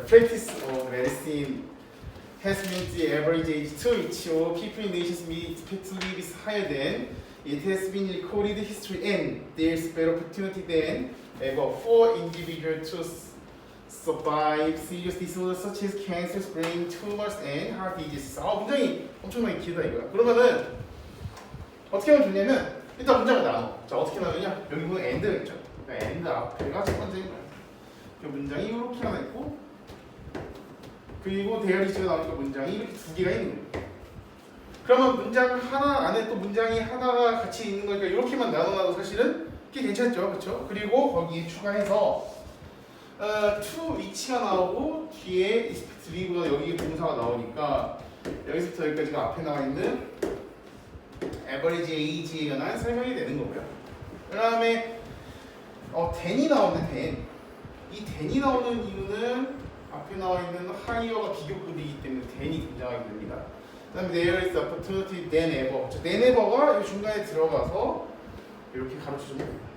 practice of medicine has meant the average age to which all people in nations may expect to live is higher than it has been recorded history, and there is better opportunity than ever for individuals to survive serious disorders such as cancers, brain tumors, and heart diseases. 문장이 엄청나게 길다 이거야. 그러면은 어떻게 하면 좋냐면 일단 문장을 나눠. 자, 어떻게 나누냐? 여기 보면 and가 있죠. 그러니까 and 앞에가 첫 번째인 거야. 그 문장이 이렇게 하나 있고, 그리고 대열이치가 나오니까 문장이 이렇게 두 개가 있는 거예요. 그러면 문장 하나 안에 또 문장이 하나가 같이 있는 거니까 이렇게만 나눠놔도 사실은 꽤 괜찮죠, 그렇죠? 그리고 거기에 추가해서 to which가 나오고 뒤에 expect live가 여기 동사가 나오니까 여기서부터 여기까지가 앞에 나와 있는 average age에 관한 설명이 되는 거고요. 그 다음에 then이 나오는 then. 이 then이 나오는 이유는 앞에 나와 있는 higher가 비교급이기 때문에 then이 등장하게 됩니다. 그 다음에 there is opportunity than ever. than ever가 이 중간에 들어가서 이렇게 가로쳐주면 됩니다.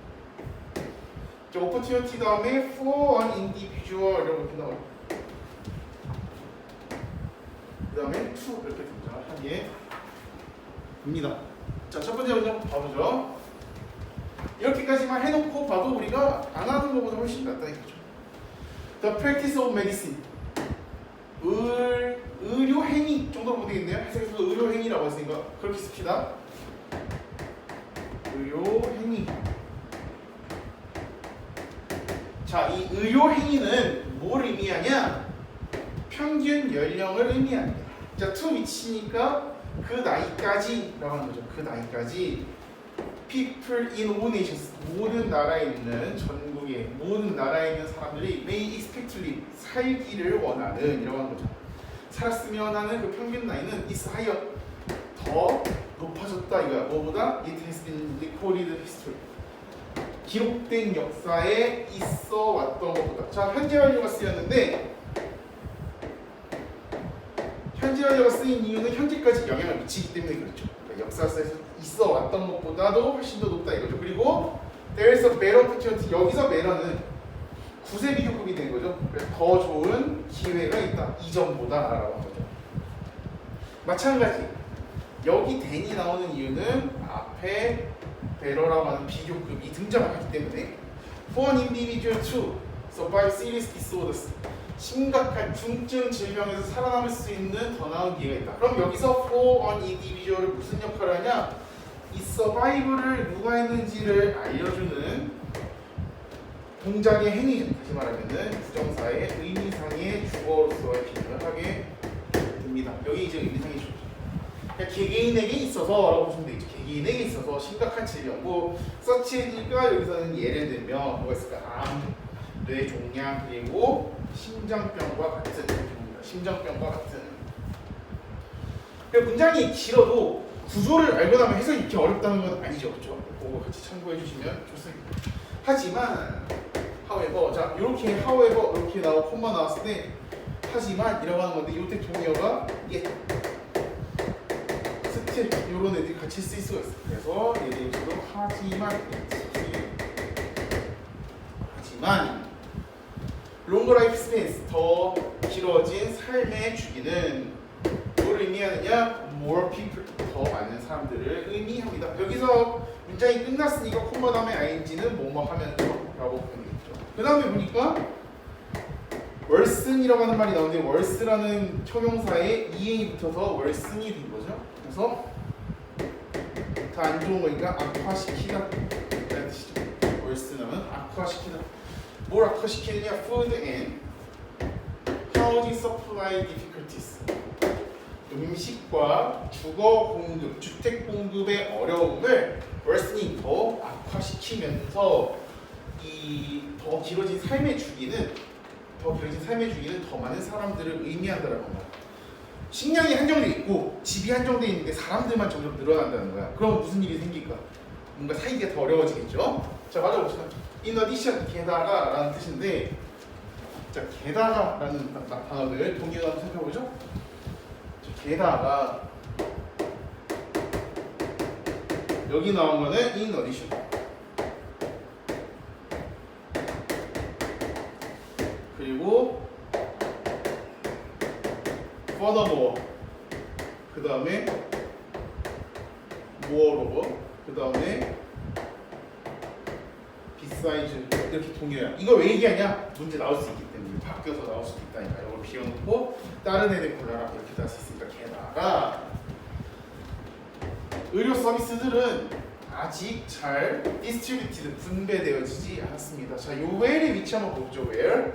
opportunity 다음에 for an individual 이렇게 나와요. 그 다음에 to 이렇게 등장을 하게 됩니다. 자, 첫 번째 문장 봐보죠. 이렇게까지만 해놓고 봐도 우리가 안 하는 것보다 훨씬 낫다 이거죠. The practice of medicine. 의료 행위 정도로 보면 되겠네요. 해석에서도 의료 행위라고 했으니까 그렇게 씁시다. 의료 행위. 자, 이 의료 행위는 뭘 의미하냐? 평균 연령을 의미합니다. 자, to which니까 그 나이까지라고 하는 거죠. 그 나이까지 people in all nations, 모든 나라에 있는 전국의 모든 나라에 있는 사람들이 may expect to live, 살기를 원하는 이라고 하는 거죠. 살았으면 하는 그 평균 나이는 is higher, 더 높아졌다 이거야. 뭐보다? It has been recorded history, 기록된 역사에 있어 왔던 것보다. 자, 현재 완료가 쓰였는데 현재 완료가 쓰인 이유는 현재까지 영향을 미치기 때문에 그렇죠. 그러니까 역사에서 있어 왔던 것보다도 훨씬 더 높다 이거죠. 그리고 there is a better opportunity. 여기서 better는 구세 비교급이 된 거죠. 그래서 더 좋은 기회가 있다. 이전보다라고 한 거죠. 마찬가지. 여기 then이 나오는 이유는 앞에 better라고 하는 비교급이 등장하기 때문에 for an individual to survive serious disorders, 심각한 중증 질병에서 살아남을 수 있는 더 나은 기회가 있다. 그럼 여기서 for an individual을 무슨 역할을 하냐? 이 survival을 누가 했는지를 알려주는 동작의 행위죠. 다시 말하면은 부정사의 의미상의 주어로서의 기능을 하게 됩니다. 여기 이제 의미상의 주어. 그러니까 개개인에게 있어서라고 보시면 되겠죠. 개개인에게 있어서 심각한 질병, 뭐 서치니까 여기서는 예를 들면 뭐가 있을까? 암, 뇌종양, 그리고 심장병과 같은 경우입니다. 심장병과 같은. 문장이 길어도 구조를 알고 나면 해석이 이렇게 어렵다는 건 아니죠, 그렇죠? 그거 같이 참고해 주시면 좋습니다. 하지만, however, 자 이렇게 however 이렇게 나오고 콤마 나왔을 때 하지만 이라고 하는 건데 이때 동의어가 yet, still 이런 애들이 같이 쓸 수가 있어요. 그래서 얘들도 하지만 longer life spans, 더 길어진 삶의 주기는 뭘 의미하느냐? more people, 더 많은 사람들을 의미합니다. 여기서 문장이 끝났으니까 콤마 다음에 ing는 뭐뭐 하면서 라고 보면 되겠죠. 그 다음에 보니까 worsen이라고 하는 말이 나오는데 worse라는 형용사에 EA이 붙어서 worsen이 된 거죠. 그래서 더 안 좋은 거니까 악화시키다 라는 뜻이죠. worsen은 악화시키다. 뭘 악화시키느냐? food and housing supply difficulties, 음식과 주거 공급, 주택 공급의 어려움을 worsening, 더 악화시키면서 이 더 길어진 삶의 주기는 더 많은 사람들을 의미한다라는 거야. 식량이 한정돼 있고 집이 한정돼 있는데 사람들만 점점 늘어난다는 거야. 그럼 무슨 일이 생길까? 뭔가 살기가 더 어려워지겠죠. 자, 맞아봅시다. In addition, 게다가라는 뜻인데, 자, 게다가라는 단어를 동의어 한번 살펴보죠. 게다가 여기 나온 거는 in addition. 그리고 furthermore 그 다음에 moreover 그 다음에 besides 이렇게 동일해요. 이거 왜 얘기하냐? 문제 나올 수 있기 때문에 바뀌어서 나올 수도 있다니까. 이걸 비워놓고 다른 애들 골라라 이렇게 다 할 수 있으니까. 게다가 의료 서비스들은 아직 잘 distributed 분배되어지지 않았습니다. 자, 요 where의 위치 한번 보죠. where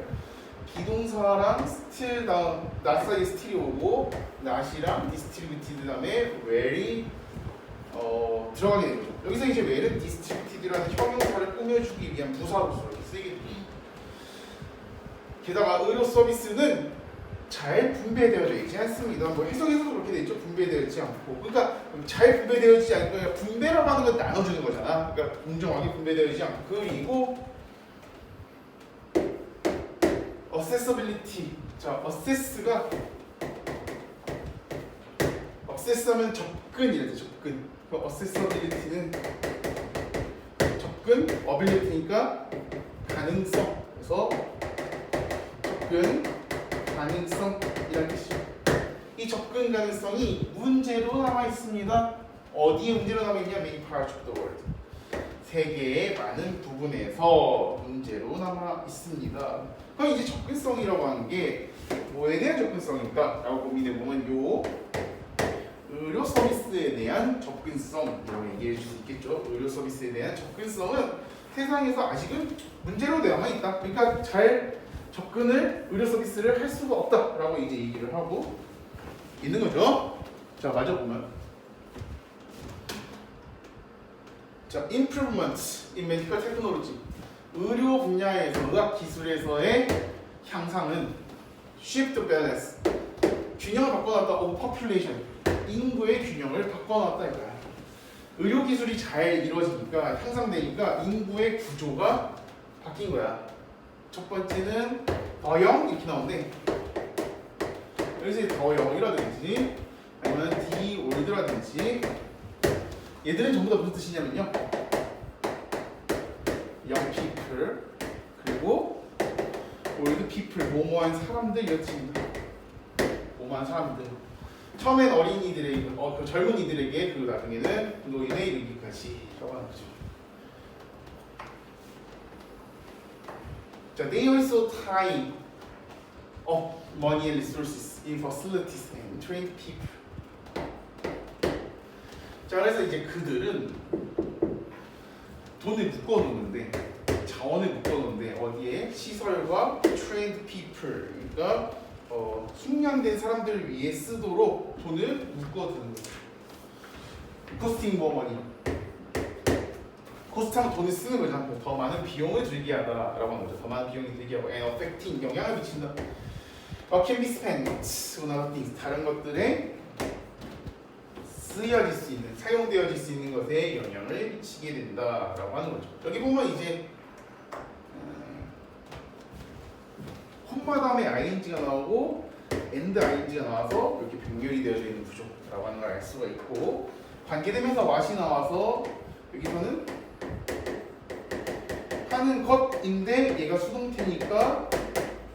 비동사랑 still 다음 not 사이에 still이 오고 not이랑 distributed 다음에 where이 들어가게 되죠. 여기서 이제 where는 distributed라는 형용사를 꾸며주기 위한 부사로서 이렇게 쓰이게 됩니다. 게다가 의료 서비스는 잘 분배되어져 있지 않습니다. 뭐 해석에서도 그렇게 돼 있죠. 분배되어지지 않고. 그러니까 잘 분배되어지지 않고 분배라고 하는 건 나눠주는 거잖아. 그러니까 공정하게 분배되어지지 않고. 그리고 accessibility. 자, access가 access하면 접근이래. 접근. 그 accessibility는 접근, ability니까 가능성. 그래서 접근 가능성이라는 뜻이죠. 이 접근 가능성이 문제로 남아 있습니다. 어디에 문제로 남아 있냐? Many parts of the world. 세계의 많은 부분에서 문제로 남아 있습니다. 그럼 이제 접근성이라고 하는 게 뭐에 대한 접근성일까? 라고 고민해 보면 요 의료 서비스에 대한 접근성이라고 얘기해 줄 수 있겠죠. 의료 서비스에 대한 접근성은 세상에서 아직은 문제로 남아 있다. 그러니까 잘 접근을 의료 서비스를 할 수가 없다라고 이제 얘기를 하고 있는 거죠. 자, 맞아 보면 자, improvement in medical technology 의료 분야에서 의학 기술에서의 향상은 shift the balance 균형을 바꿔놨다. of population 인구의 균형을 바꿔놨다 이거야. 의료 기술이 잘 이루어지니까 향상되니까 인구의 구조가 바뀐 거야. 첫 번째는 더영 이렇게 나오는데 여기서 더영이라든지 아니면 D 올드라든지 얘들은 전부 다 무슨 뜻이냐면요. young people 그리고 old people 뭐뭐한 사람들 이런 뜻입니다. 뭐뭐한 사람들. 처음엔 어린이들에게 그 젊은이들에게 그리고 나중에는 노인에 이르기까지라고 하는 거죠. 자, they also tie up money and resources in facilities and trained people. 자, 그래서 이제 그들은 돈을 묶어놓는데 자원을 묶어놓는데 어디에? 시설과 trained people, 그러니까 숙련된 사람들을 위해 쓰도록 돈을 묶어두는 거죠. costing more money. 코스트하면 돈을 쓰는 거죠. 더 많은 비용을 들게 하다라고 하는 거죠. 더 많은 비용이 들게 하고 and affecting 영향을 미친다. can be spent on other things 다른 것들에 쓰여질 수 있는 사용되어질 수 있는 것에 영향을 미치게 된다라고 하는 거죠. 여기 보면 이제 콤마 다음에 ing가 나오고 and ing가 나와서 이렇게 병렬이 되어져 있는 구조라고 하는 걸 알 수가 있고 관계대명사 what이 나와서 여기서는 하는 것인데 얘가 수동태니까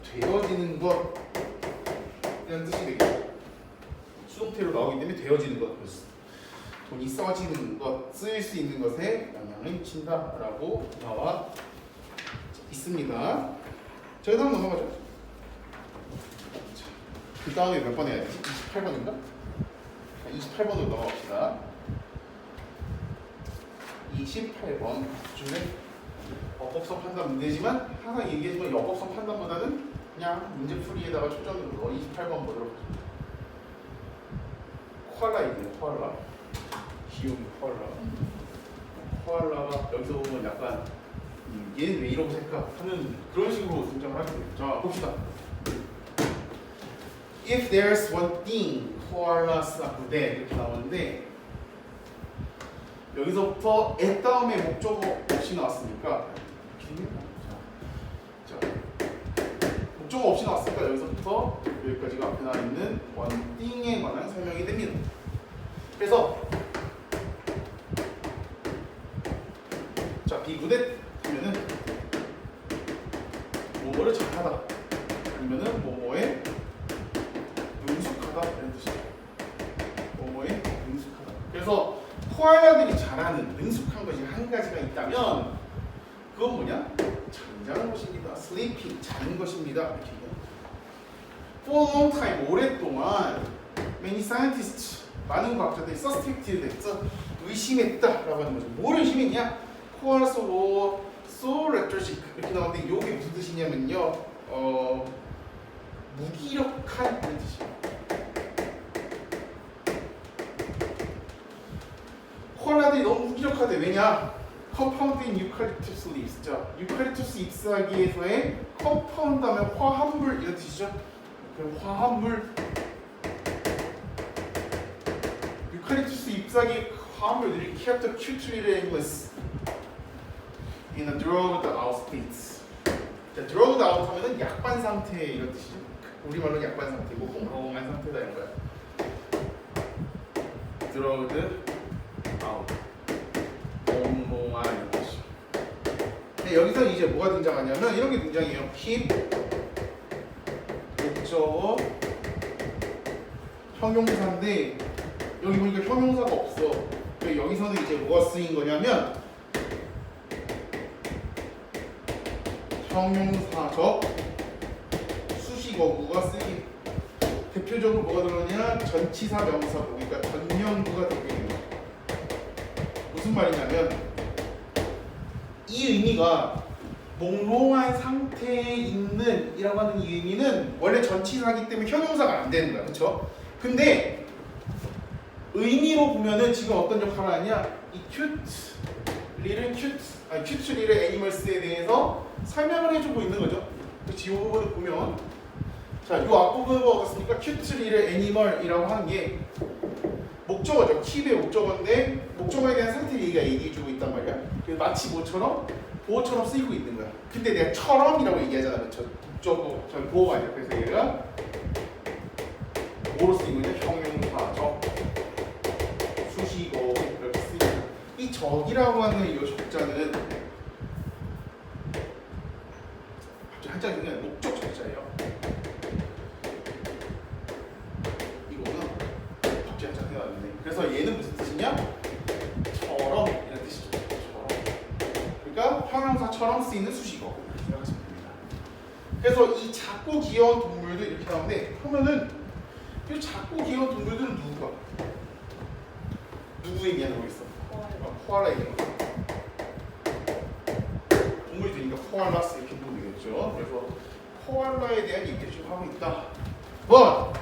되어지는 것 이런 뜻이 되겠죠. 수동태로 나오기 때문에 되어지는 것, 돈이 써지는 것, 쓰일 수 있는 것에 영향을 미친다라고 나와 있습니다. 저희 다음 넘어가죠. 그 다음에 몇 번 해야 되지? 28번인가? 28번으로 넘어갑시다. 28번 중에 어법성 판단 문제지만 항상 얘기했지만 어법성 판단보다는 그냥 문제 풀이에다가 초점을 둬. 28번 보도록 하겠습니다. 코알라이네요. 코알라. 귀여운 코알라. 코알라가 여기서 보면 약간 얘는 왜 이러고 살까 하는 그런 식으로 등장을 하게 돼요. 자, 봅시다. If there's one thing, koalas are good 이렇게 나오는데 여기서부터 at 다음에 목적어 없이 나왔으니까 자, 목적어 없이 나왔으니까 여기서부터 여기까지가 앞에 나와 있는 one thing에 관한 설명이 됩니다. 그래서 자, be good at 하면은 뭐뭐를 잘하다 아니면은 뭐뭐에 능숙하다 능숙하다 이런 뜻이에요. 뭐뭐에 능숙하다. 그래서 코알라들이 잘하는 능숙한 것이 한 가지가 있다면 그건 뭐냐? 잠자는 것입니다. sleeping, 자는 것입니다. 이렇게 얘기해요. For a long time, 오랫동안 many scientists, 많은 과학자들이 suspected, 의심했다라고 하는 거죠. 뭘 의심했냐? Koalas were so lethargic 이렇게 나오는데 이게 무슨 뜻이냐면요. 무기력한 이런 뜻이에요. 코알라들이 너무 무기력하대. 왜냐? Compound in eucalyptus leaves. 자, 유칼립투스 잎사귀에서의 compound 하면 화합물 이런 뜻이죠. 그 화합물. 유칼립투스 잎사귀 화합물들이 kept the cutely aimless in a drugged out state. 자, drugged out 하면은 약반 상태 이런 뜻이죠. 우리말로 약반 상태고 몽롱한 상태다 이런 거야. drugged out. 몽롱한 이런 뜻이죠. 근데 여기서 이제 뭐가 등장하냐면 이런 게 등장해요. keep, 목적어, 형용사인데 여기 보니까 형용사가 없어. 여기서는 이제 뭐가 쓰인 거냐면 형용사적 수식어구가 쓰인. 대표적으로 뭐가 들어가냐? 전치사 명사구, 그러니까 전명구가 들어있는 거야. 무슨 말이냐면 이 의미가 몽롱한 상태에 있는 이라고 하는 이 의미는 원래 전치사이기 때문에 형용사가 안 되는 거야. 그렇죠? 근데 의미로 보면은 지금 어떤 역할을 하냐? 이 큐트 리를 애니멀스에 대해서 설명을 해주고 있는 거죠. 그렇지? 이 부분을 보면 자, 이 앞부분은 어떻습니까? 큐트 리를 애니멀이라고 하는 게 목적어죠. 킵의 목적어인데 목적어에 대한 상태 얘기해주고 있단 말이야. 그래서 마치 뭐처럼 보어처럼 쓰이고 있는 거야. 근데 내가 처럼이라고 얘기하잖아. 그렇죠? 목적어, 저 보어가 아니라. 그래서 얘가 뭐로 쓰이고 있냐? 형용사적 수식어 이렇게 쓰이고. 이 적이라고 하는 이 적자는 한자는 그냥 목적 적자예요. 이거는 갑자기 한자 생각나네. 그래서 얘는 무슨 뜻이냐? 처럼 이런 뜻이죠. 처럼. 그러니까 형용사처럼 쓰이는 수식어 이렇게 생각하시면 됩니다. 그래서 이 작고 귀여운 동물들 이렇게 나오는데 보면은 이 작고 귀여운 동물들은 누구가? 누구 얘기하는 거 있어? 코알라 얘기하는 거. 동물이 되니까 코알라스 이렇게 보면 되겠죠. 그래서 코알라에 대한 얘기를 좀 하고 있다. 뭐?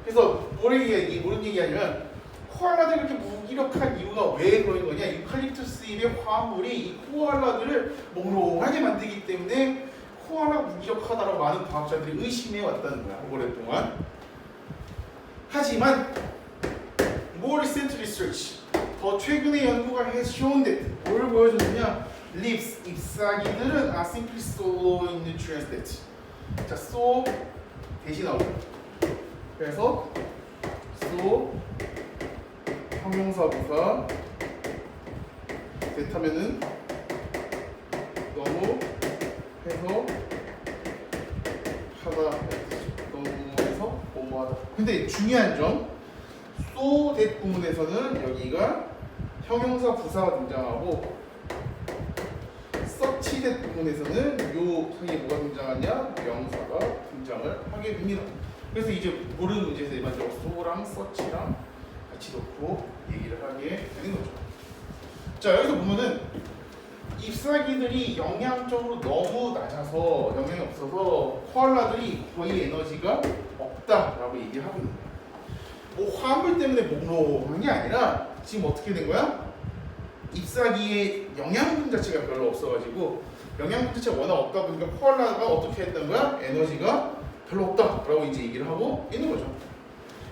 그래서 뭐를 얘기, 뭐런 얘기하냐면 코알라들이 그렇게 무기력한 이유가 왜 그런 거냐? 유칼립투스 잎의 화합물이 이 코알라들을 몽롱하게 만들기 때문에 코알라 무기력하다라고 많은 과학자들이 의심해 왔다는 거야. 오랫동안. 하지만 more recent research, 더 최근의 연구가 has shown that 뭘 보여줬느냐? leaves, 잎사귀들은 are simply so in nutrients that. 자, so 대신 나오죠. 그래서 so 형용사 부사 that 하면은 너무 해서 하다, 너무 해서 뭐뭐하다. 근데 중요한 점 so that 부분에서는 여기가 형용사 부사가 등장하고 such that 부분에서는 요 사이에 뭐가 등장하냐? 명사가 등장을 하게 됩니다. 그래서 이제 모르는 문제에서 일반적으로 so랑 such랑 같이 놓고 얘기를 하게 되는 거죠. 자, 여기서 보면은 잎사귀들이 영양적으로 너무 낮아서 영양이 없어서 코알라들이 거의 에너지가 없다라고 얘기를 하고 있는 거예요. 뭐 화합물 때문에 몽롱한 게 아니라 지금 어떻게 된 거야? 잎사귀의 영양분 자체가 별로 없어가지고 영양분 자체가 워낙 없다 보니까 코알라가 어떻게 했던 거야? 에너지가 별로 없다라고 이제 얘기를 하고 있는 거죠.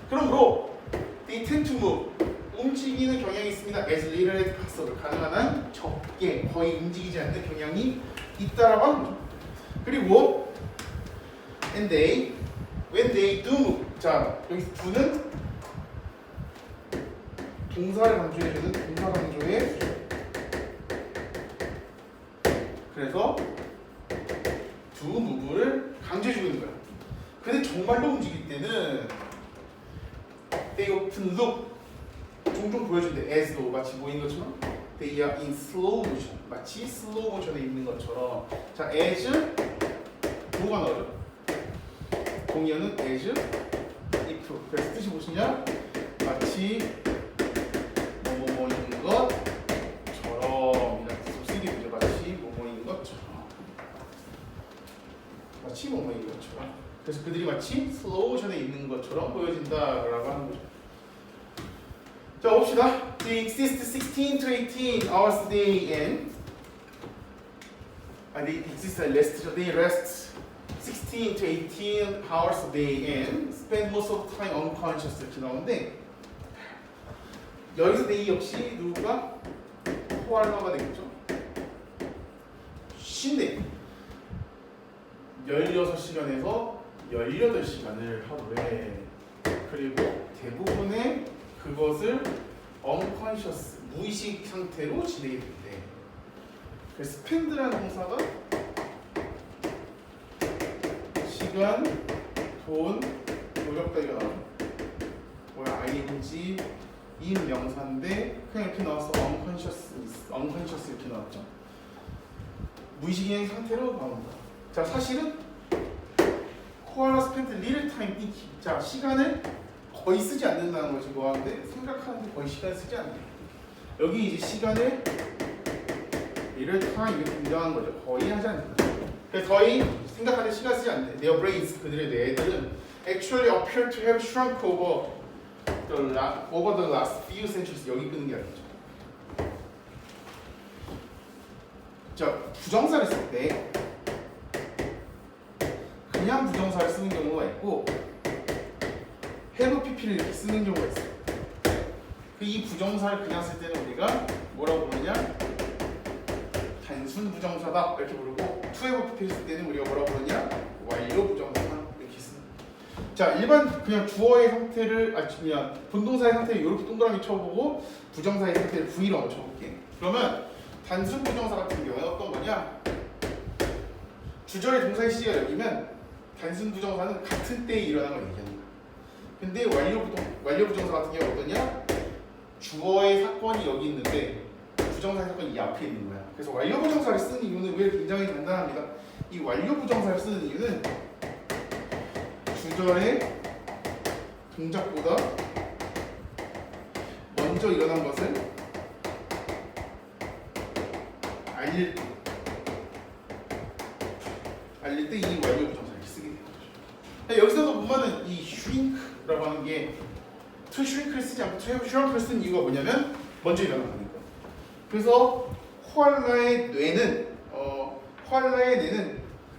그러므로 they tend to move, 움직이는 경향이 있습니다. as little as possible, 가능한 한 적게, 거의 움직이지 않는 경향이 있다라고 하는 거죠. 그리고 and they, when they do move, 자 여기서 do는 동사를 강조해주는 동사 강조의 그래서 do move를 강조해주고 있는 거야. 근데 정말로 움직일 때는 They often look 종종 보여준대. as도 마치 뭐인 것처럼. They are in slow motion. 마치 슬로우 모션에 있는 것처럼. 자, as 뭐가 나오죠? 동의어는 as if. 그래서 뜻이 무엇이냐? 마치 뭐뭐뭐인 것처럼 이라는 뜻으로 쓰게 되죠. 마치 뭐뭐인 것처럼. 마치 뭐뭐인 것처럼. 그래서 그들이 마치 슬로우 모션에 있는 것처럼 보여진다라고 하는 거죠. 자, 봅시다. They exist 16 to 18 hours a day and they exist they rest 16 to 18 hours a day and spend most of the time unconscious 이렇게 나오는데 여기서 day 역시 누구가 코알라가 되겠죠. 쉰대 16시간에서 18시간을 하루에 그리고 대부분의 그것을 unconscious 무의식 상태로 지내게 된대. 그래서 spend라는 동사가 시간, 돈, 노력다가 나와요. 뭐야 ing 인 명사인데 그냥 이렇게 나와서 unconscious 이렇게 나왔죠. 무의식의 상태로 나온다. 자, 사실은 코알라 spend little time thinking. 자, 시간을 거의 쓰지 않는다는 거지 뭐 하는데 생각하는데 거의 시간을 쓰지 않는다. 여기 이제 시간을 little time 이렇게 등장한 거죠. 거의 하지 않는다. 그래서 거의 생각하는 시간 쓰지 않는데 their brains 그들의 뇌들은 actually appear to have shrunk over the last few centuries. 여기 끄는 게 아니죠. 자, 부정사를 쓸 때 그냥 부정사를 쓰는 경우가 있고 have pp를 이렇게 쓰는 경우가 있어요. 이 부정사를 그냥 쓸 때는 우리가 뭐라고 부르냐? 단순 부정사다 이렇게 부르고 to have pp를 쓸 때는 우리가 뭐라고 부르냐? 완료 부정사다 이렇게 쓰는. 자, 일반 그냥 주어의 상태를 그냥 본동사의 상태를 이렇게 동그라미 쳐보고 부정사의 상태를 V로 한번 쳐볼게. 그러면 단순 부정사 같은 경우는 어떤 거냐? 주절의 동사의 시제가 여기면 단순 부정사는 같은 때에 일어난 걸 얘기하는 거야. 근데 완료 부정사 같은 경우는 어떠냐? 주어의 사건이 여기 있는데 부정사의 사건이 이 앞에 있는 거야. 그래서 완료 부정사를 쓰는 이유는 왜 굉장히 간단합니다. 이 완료 부정사를 쓰는 이유는 주절의 동작보다 먼저 일어난 것을 알릴 때 이 완료 부정사를 쓰게 되는 거죠. 여기서도 보면은 이 shrink라고 하는 게 to shrink를 쓰지 않고 to have shrunk 쓰는 이유가 뭐냐면 먼저 일어난 거니까. 그래서 코알라의 뇌는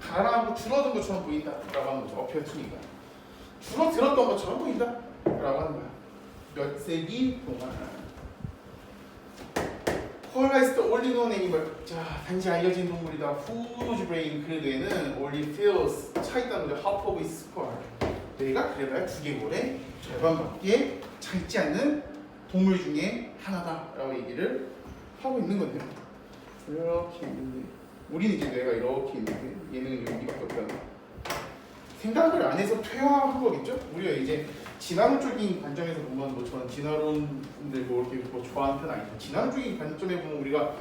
가라앉고 줄어든 것처럼 보인다라고 하는 거죠. appear to니까 줄어들었던 것처럼 보인다라고 하는 거야. 몇 세기 동안. 코알라 is the only known animal. 자, 단지 알려진 동물이다. Whose brain 그 뇌는 only feels 차 있다는 거죠. half of its skull. 뇌가 그래봐야 두개골의 절반밖에 차 있지 않는 동물 중에 하나다라고 얘기를 하고 있는 건데요. 이렇게 있는데 우리는 이제 뇌가 이렇게 있는데 얘는 여기밖에 없다는 거. 생각을 안 해서 퇴화한 거겠죠? 우리가 이제 진화론적인 관점에서 보면 뭐 저는 진화론들 뭐 이렇게 뭐 좋아하는 편 아니죠. 진화론적인 관점에 보면 우리가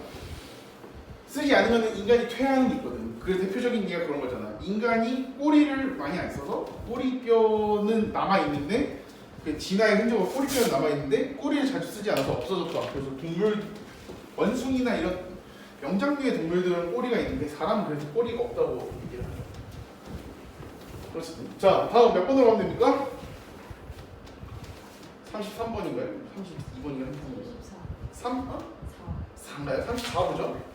쓰지 않으면 인간이 퇴화하는 게 있거든. 그 대표적인 예가 그런 거잖아. 인간이 꼬리를 많이 안 써서 꼬리뼈는 남아 있는데 그 진화의 흔적으로 꼬리뼈는 남아 있는데 꼬리를 자주 쓰지 않아서 없어졌다. 그래서 동물 원숭이나 이런 영장류의 동물들은 꼬리가 있는데 사람은 그래서 꼬리가 없다고 얘기를 하죠. 그렇습니다. 자, 다음 몇 번으로 가면 됩니까? 33번인가요? 32번인가요? 3? 4인가요? 34보죠?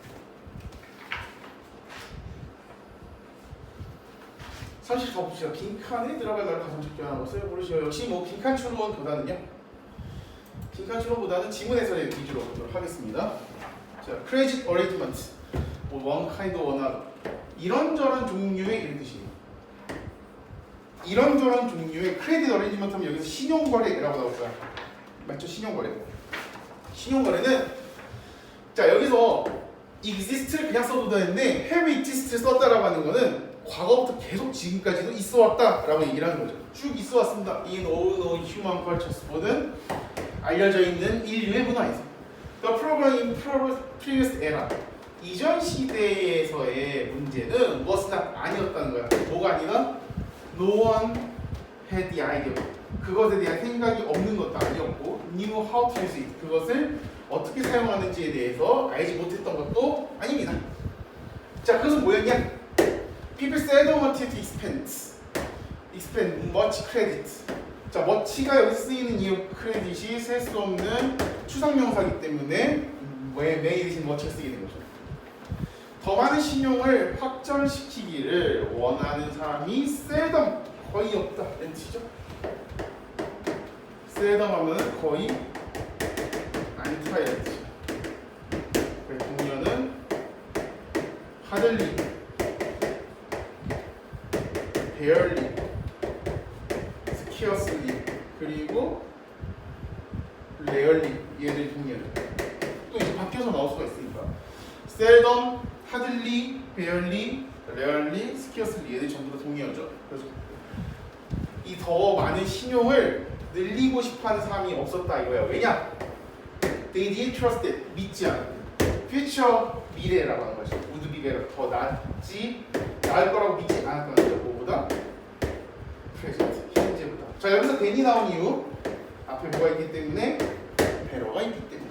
봅시다. 빈칸에 들어갈 날 가장 적절한 것을 고르시오. 역시 뭐 빈칸 추론보다는요. 빈칸 추론보다는 지문 해설의 위주로 보도록 하겠습니다. 자, credit arrangement, 뭐 one kind or another. 이런저런 종류의 이런 뜻이에요. 이런저런 종류의 크레딧 어레인지먼트 하면 여기서 신용거래라고 나올 거야. 맞죠? 신용거래. 신용거래는 자 여기서 exist를 그냥 써도 되는데 have exist를 썼다라고 하는 거는 과거부터 계속 지금까지도 있어 왔다라고 얘기를 하는 거죠. 쭉 있어 왔습니다. In all known human cultures. 뭐든 알려져 있는 인류의 문화에서. The problem in previous era. 이전 시대에서의 문제는 was not 아니었다는 거야. 뭐가 아니라 no one had the idea. 그것에 대한 생각이 없는 것도 아니었고 knew how to use it. 그것을 어떻게 사용하는지에 대해서 알지 못했던 것도 아닙니다. 자, 그것은 뭐였냐? People seldom wanted to expend much credit. 자, much가 여기 쓰이는 이유 크레딧이 셀 수 없는 추상명사이기 때문에 왜 대신 much가 쓰게 된 거죠. 더 많은 신용을 확전시키기를 원하는 사람이 seldom 거의 없다 이런 뜻이죠. seldom 하면 거의 많다 이런 뜻이죠. 그래서 동료는 hardly, barely, scarcely 그리고 rarely 얘들 동료는 또 이제 바뀌어서 나올 수가 있으니까 seldom, hardly, barely, rarely, scarcely 얘들 전부 다 동의어죠. 그래서 이 더 많은 신용을 늘리고 싶어하는 사람이 없었다 이거예요. 왜냐? They didn't trust it. 믿지 않아. Future 미래라고 하는 것이죠. Would be better. 더 나을 거라고 믿지 않았다는 거죠. 뭐보다? Present. 현재보다. 자, 여기서 then이 나온 이유 앞에 뭐가 있기 때문에 better가 있기 때문에.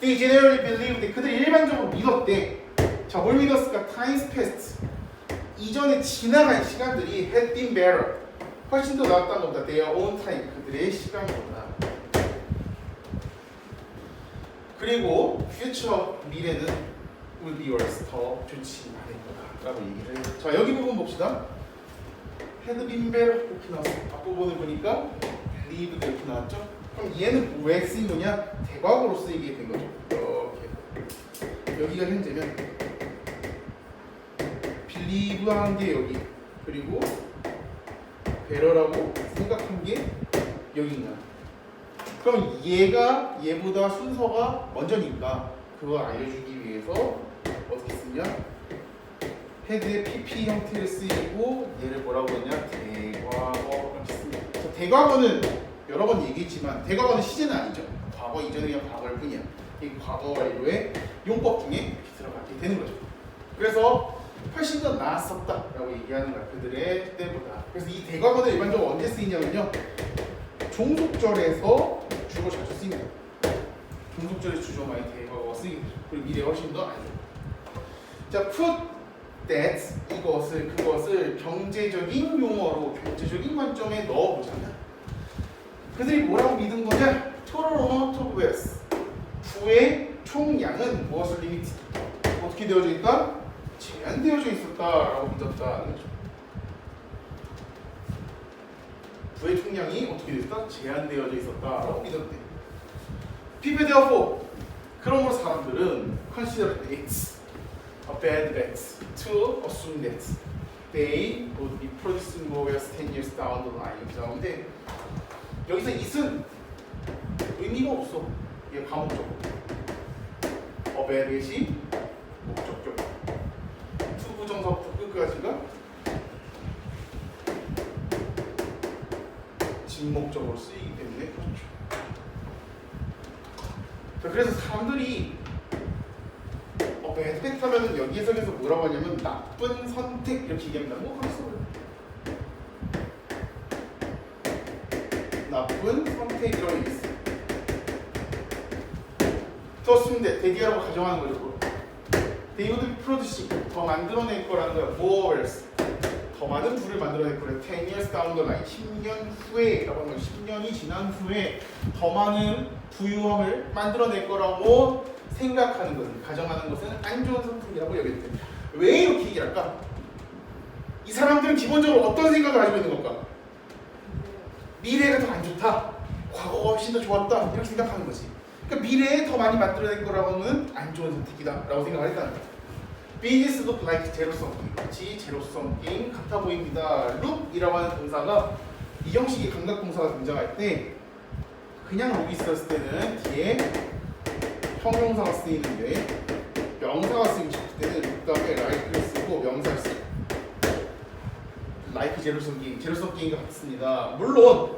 They generally believed. 그들이 일반적으로 믿었대. 자, 뭘 믿었을까? Times past. 이전에 지나간 시간들이 had been better. 훨씬 더 나았다는 것보다 their own time. 그들의 시간보다. 그리고 future 미래는 will be worse. 더 좋지 않을 거다라고 얘기를 해요. 자, 여기 부분 봅시다. had been better 이렇게 나왔어. 앞부분을 보니까 believed 이렇게 나왔죠. 그럼 얘는 왜 쓰인 거냐? 대과거로 쓰이게 된 거죠. 이렇게 여기가 현재면 believe 한 게 여기 그리고 better라고 생각한 게 여기인 거야. 그럼 얘가 얘보다 순서가 먼저니까 그거 알려주기 위해서 어떻게 쓰냐? 헤드의 PP 형태를 쓰이고 얘를 뭐라고 하냐? 대과거 이렇게 씁니다. 대과거는 여러 번 얘기했지만 대과거는 시제는 아니죠. 과거 이전에 그냥 과거일 뿐이야. 이 과거 완료의 용법 중에 이렇게 들어가게 되는 거죠. 그래서 훨씬 더 나았었다라고 얘기하는 거야. 그들의 때보다. 그래서 이 대과거는 일반적으로 언제 쓰이냐면요. 종속절에서 주로 자주 쓰입니다. 종속절에 주로 많이 대과거가 쓰이게 되죠. 그리고 미래 훨씬 더 안 좋고. 자, put that 그것을 경제적인 용어로 경제적인 관점에 넣어보자면 그들이 뭐라고 믿은 거냐? total amount of wealth. 부의 총량은 무엇을 리미트? 어떻게 되어져 있다? 제한되어져 있었다라고 믿었다는 거죠. 부의 총량이 어떻게 되어 있었다? 제한되어져 있었다라고 믿었대. People therefore 그러므로 사람들은 consider it a bad bet to assume that they would be producing more wealth 10 years down the line. 그런데 여기서 it은 의미가 없어. 이게 과목적으로. a bad bet이 목적격. 투부정사부터 끝까지가 진목적으로 쓰이기 때문에 그렇죠. 자, 그래서 사람들이 bad bet 하면은 여기 해석에서 뭐라고 하냐면 나쁜 선택 이렇게 얘기합니다. 뭐 그랬어요. 나쁜 선택이라고 얘기했어요. 더 순대 대기하라고 가정하는 거죠. They would be producing 더 만들어낼 거라는 거야. More wealth 더 많은 부를 만들어낼 거래. 10 years down the line 10년 후에라고 하는 거야. 10년이 지난 후에 더 많은 부유함을 만들어낼 거라고 생각하는 것은 가정하는 것은 안 좋은 선택이라고 여겼대. 왜 이렇게 얘기를 할까? 이 사람들은 기본적으로 어떤 생각을 가지고 있는 걸까? 미래가 더 안 좋다. 과거가 훨씬 더 좋았다. 이렇게 생각하는 거지. 그러니까 미래에 더 많이 만들어낼 거라고는 안 좋은 선택이다 라고 생각을 했다는 거야. Business look like 제로성 마치 제로성 게임 같아 보입니다. look이라고 하는 동사가 이 형식의 감각동사가 등장할 때 그냥 look이 있었을 때는 뒤에 형용사가 쓰이는데 명사가 쓰이고 싶을 때는 look 다음에 like를 쓰고 명사를 쓰고 like 제로섬 게임, 제로섬 게임과 같습니다. 물론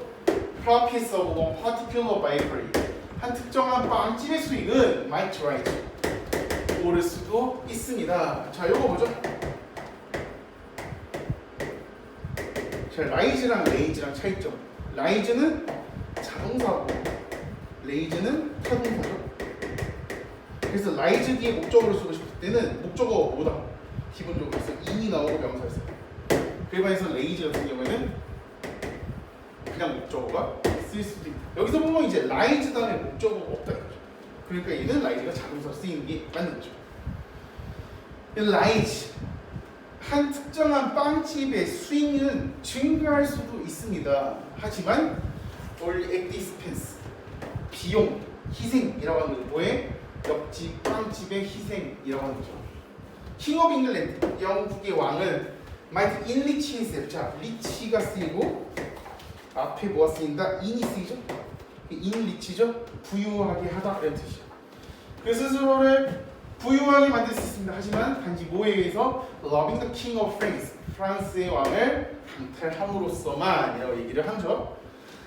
profits of one particular bakery, 한 특정한 빵집의 수익은 might rise, 오를 수도 있습니다. 자, 요거 뭐죠? 자, rise랑 raise랑 차이점. rise는 자동사고 raise는 타동사죠. 그래서 rise 뒤에 목적어를 쓰고 싶을 때는 목적어 뭐다? 기본적으로 그래서 in이 나오고 명사를 써요. 그에 반해서 raise 같은 경우에는 그냥 목적어가 쓰일 수도 있다. 여기서 보면 이제 rise 다음에 목적어가 없다 이거죠. 그러니까 얘는 rise가 자동사로 쓰이는 게 맞는 거죠. rise, 한 특정한 빵집의 수익은 증가할 수도 있습니다. 하지만 only at the expense, 비용, 희생이라고 하는 거죠. 뭐에? 옆집 빵집의 희생이라고 하는 거죠. King of England, 영국의 왕은 might enrich himself. 자, 리치가 쓰이고 앞에 뭐가 쓰인다? in이 쓰이죠? enrich죠? 부유하게 하다 이런 뜻이죠. 그 스스로를 부유하게 만들 수 있습니다. 하지만 단지 뭐에 의해서 loving the king of France, 프랑스의 왕을 강탈함으로써만이라고 얘기를 하죠.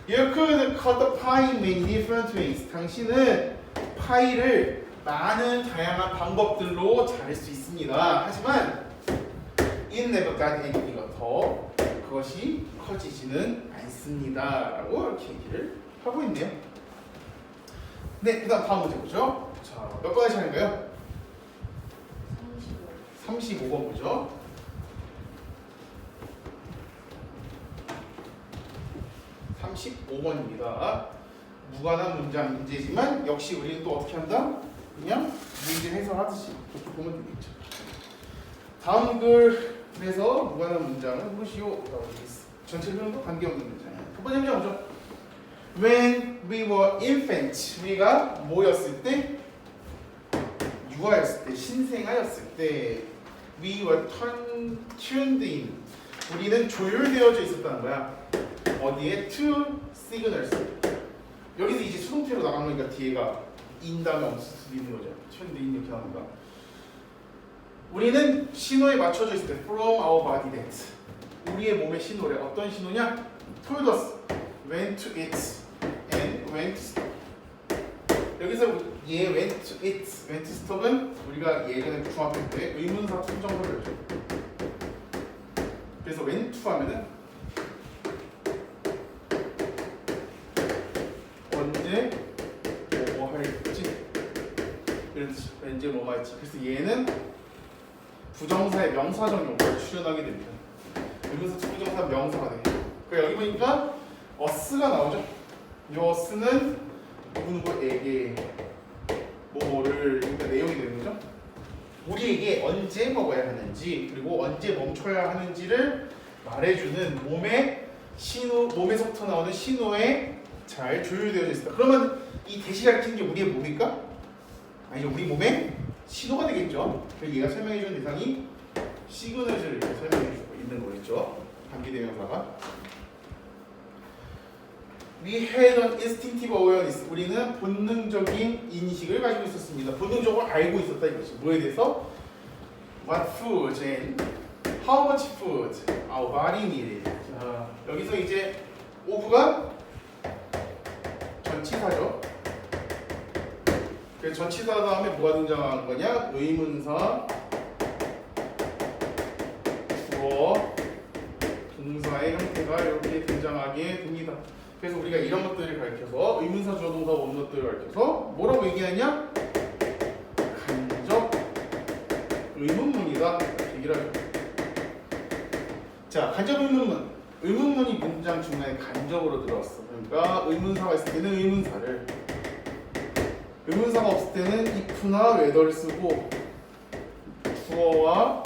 You could cut the pie in many different ways. 당신은 파이를 많은 다양한 방법들로 자를 수 있습니다. 하지만 it never got any bigger. 더 그것이 커지지는 않습니다라고 이렇게 얘기를 하고 있네요. 네, 그다음 다음 문제 보죠. 자, 몇 번의 차례인가요? 35번 보죠. 35번입니다. 무관한 문장 문제지만 역시 우리는 또 어떻게 한다? 그냥 문제 해설하듯이 이렇게 보면 되겠죠. 다음 글에서 무관한 문장을 보시오. 전체 흐름과 관계없는 문장이에요. 첫 번째 문장 보죠. When we were infants, 우리가 뭐였을 때? 유아였을 때, 신생아였을 때 we were tuned in, 우리는 조율되어져 있었다는 거야. 어디에? to signals. 여기서 이제 수동태로 나가는 거니까 뒤에가 in 다음에 없을 수도 있는 거죠. tuned in 이렇게 나오는 거. 우리는 신호에 맞춰져 있을 때 from our body that, 우리의 몸의 신호래. 어떤 신호냐? told us when to eat and when to stop. 여기서 얘 went to eat, went to stop은 우리가 예전에 중학교 때 의문사 품정사를 했죠. 그래서 went to 하면은 언제 뭐 할지 이런 뜻이, 언제 뭐 할지. 그래서 얘는 부정사의 명사적 용어로 출연하게 됩니다. 의문사 부정사 명사가 돼요. 그러니까 여기 보니까 us가 나오죠. 이 us는 누구누구에게 뭐를, 그러니까 내용이 되는 거죠. 우리에게 언제 먹어야 하는지 그리고 언제 멈춰야 하는지를 말해주는 몸의 신호, 몸에서부터 나오는 신호에 잘 조율되어져 있습니다. 그러면 이 대시 가리키는 게 우리의 몸일까? 아니죠, 우리 몸의 신호가 되겠죠. 그래서 얘가 설명해주는 대상이 시그널을 이렇게 설명해주고 있는 거겠죠. 관계대명사가. We had an instinctive awareness. 우리는 본능적인 인식을 가지고 있었습니다. 본능적으로 알고 있었다 이것이. 뭐에 대해서? What food and how much food our body needed. 자, 여기서 이제 of가 전치사죠. 그래서 전치사 다음에 뭐가 등장하는 거냐? 의문사, 주어, 동사의 형태가 이렇게 등장하게 됩니다. 그래서 우리가 이런 것들을 가르쳐서 의문사, 주어, 동사, 원어들을 가르쳐서 뭐라고 얘기하냐? 간접 의문문이다 이렇게 얘기를 하죠. 자, 간접 의문문. 의문문이 문장 중간에 간접으로 들어왔어. 그러니까 의문사가 있을 때는 의문사를, 의문사가 없을 때는 if나 whether를 쓰고 주어와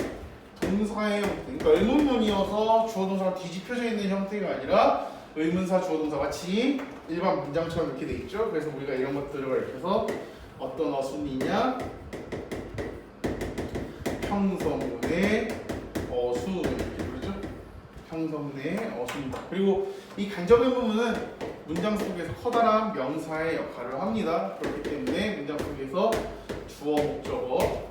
동사의 형태. 그러니까 의문문이어서 주어 동사가 뒤집혀져 있는 형태가 아니라 의문사, 주어 동사 같이 일반 문장처럼 이렇게 돼 있죠. 그래서 우리가 이런 것들을 가르쳐서 어떤 어순이냐? 형성문의 어순 이렇게 부르죠. 형성문의 어순이다. 그리고 이 간접 의문문은 문장 속에서 커다란 명사의 역할을 합니다. 그렇기 때문에 문장 속에서 주어, 목적어,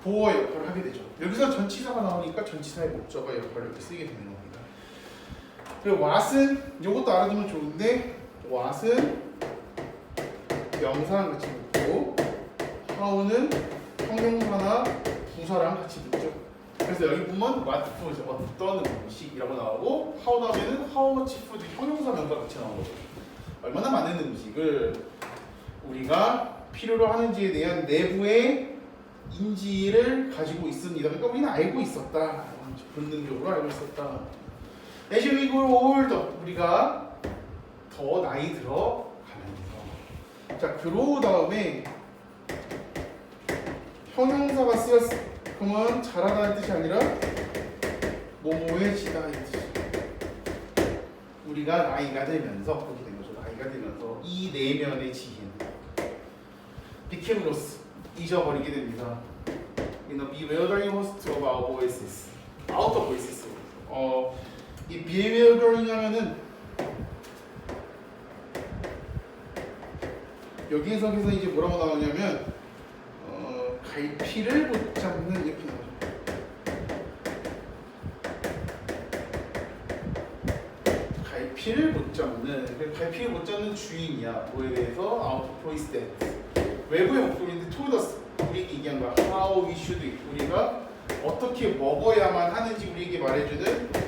보어의 역할을 하게 되죠. 여기서 전치사가 나오니까 전치사의 목적어 역할을 이렇게 쓰게 되는 겁니다. 그리고 what은 이것도 알아두면 좋은데 what은 명사랑 같이 붙고 how는 형용사나 부사랑 같이 붙죠. 그래서 여기 보면 what food 어떤 음식이라고 나오고 how 다음에는 how much food 형용사 명사 같이 나오는 거죠. 얼마나 많은 음식을 우리가 필요로 하는지에 대한 내부의 인지를 가지고 있습니다. 그러니까 우리는 알고 있었다. 본능적으로 알고 있었다. As we grow older, 우리가 더 나이 들어 가면서. 자, grow 다음에 형용사가 쓰였어. 그러면 자라다는 뜻이 아니라 뭐뭐해지다 이 뜻이야. 우리가 나이가 들면서 그렇게 된 거죠. 나이가 들면서 이 내면의 지혜는 became lost, 잊어버리게 됩니다. bewildering host of our voices, out of voices. 이 bewildering 하면은 여기에서 이제 뭐라고 나오냐면 갈피를 못 잡는 이렇게 나오죠. 갈피를 못 잡는, 갈피를 못 잡는 주인이야. 뭐에 대해서 out of voice that. 외부의 목소리인데 told us, 우리에게 얘기한 거야. How we should eat. 우리가 어떻게 먹어야만 하는지 우리에게 말해주는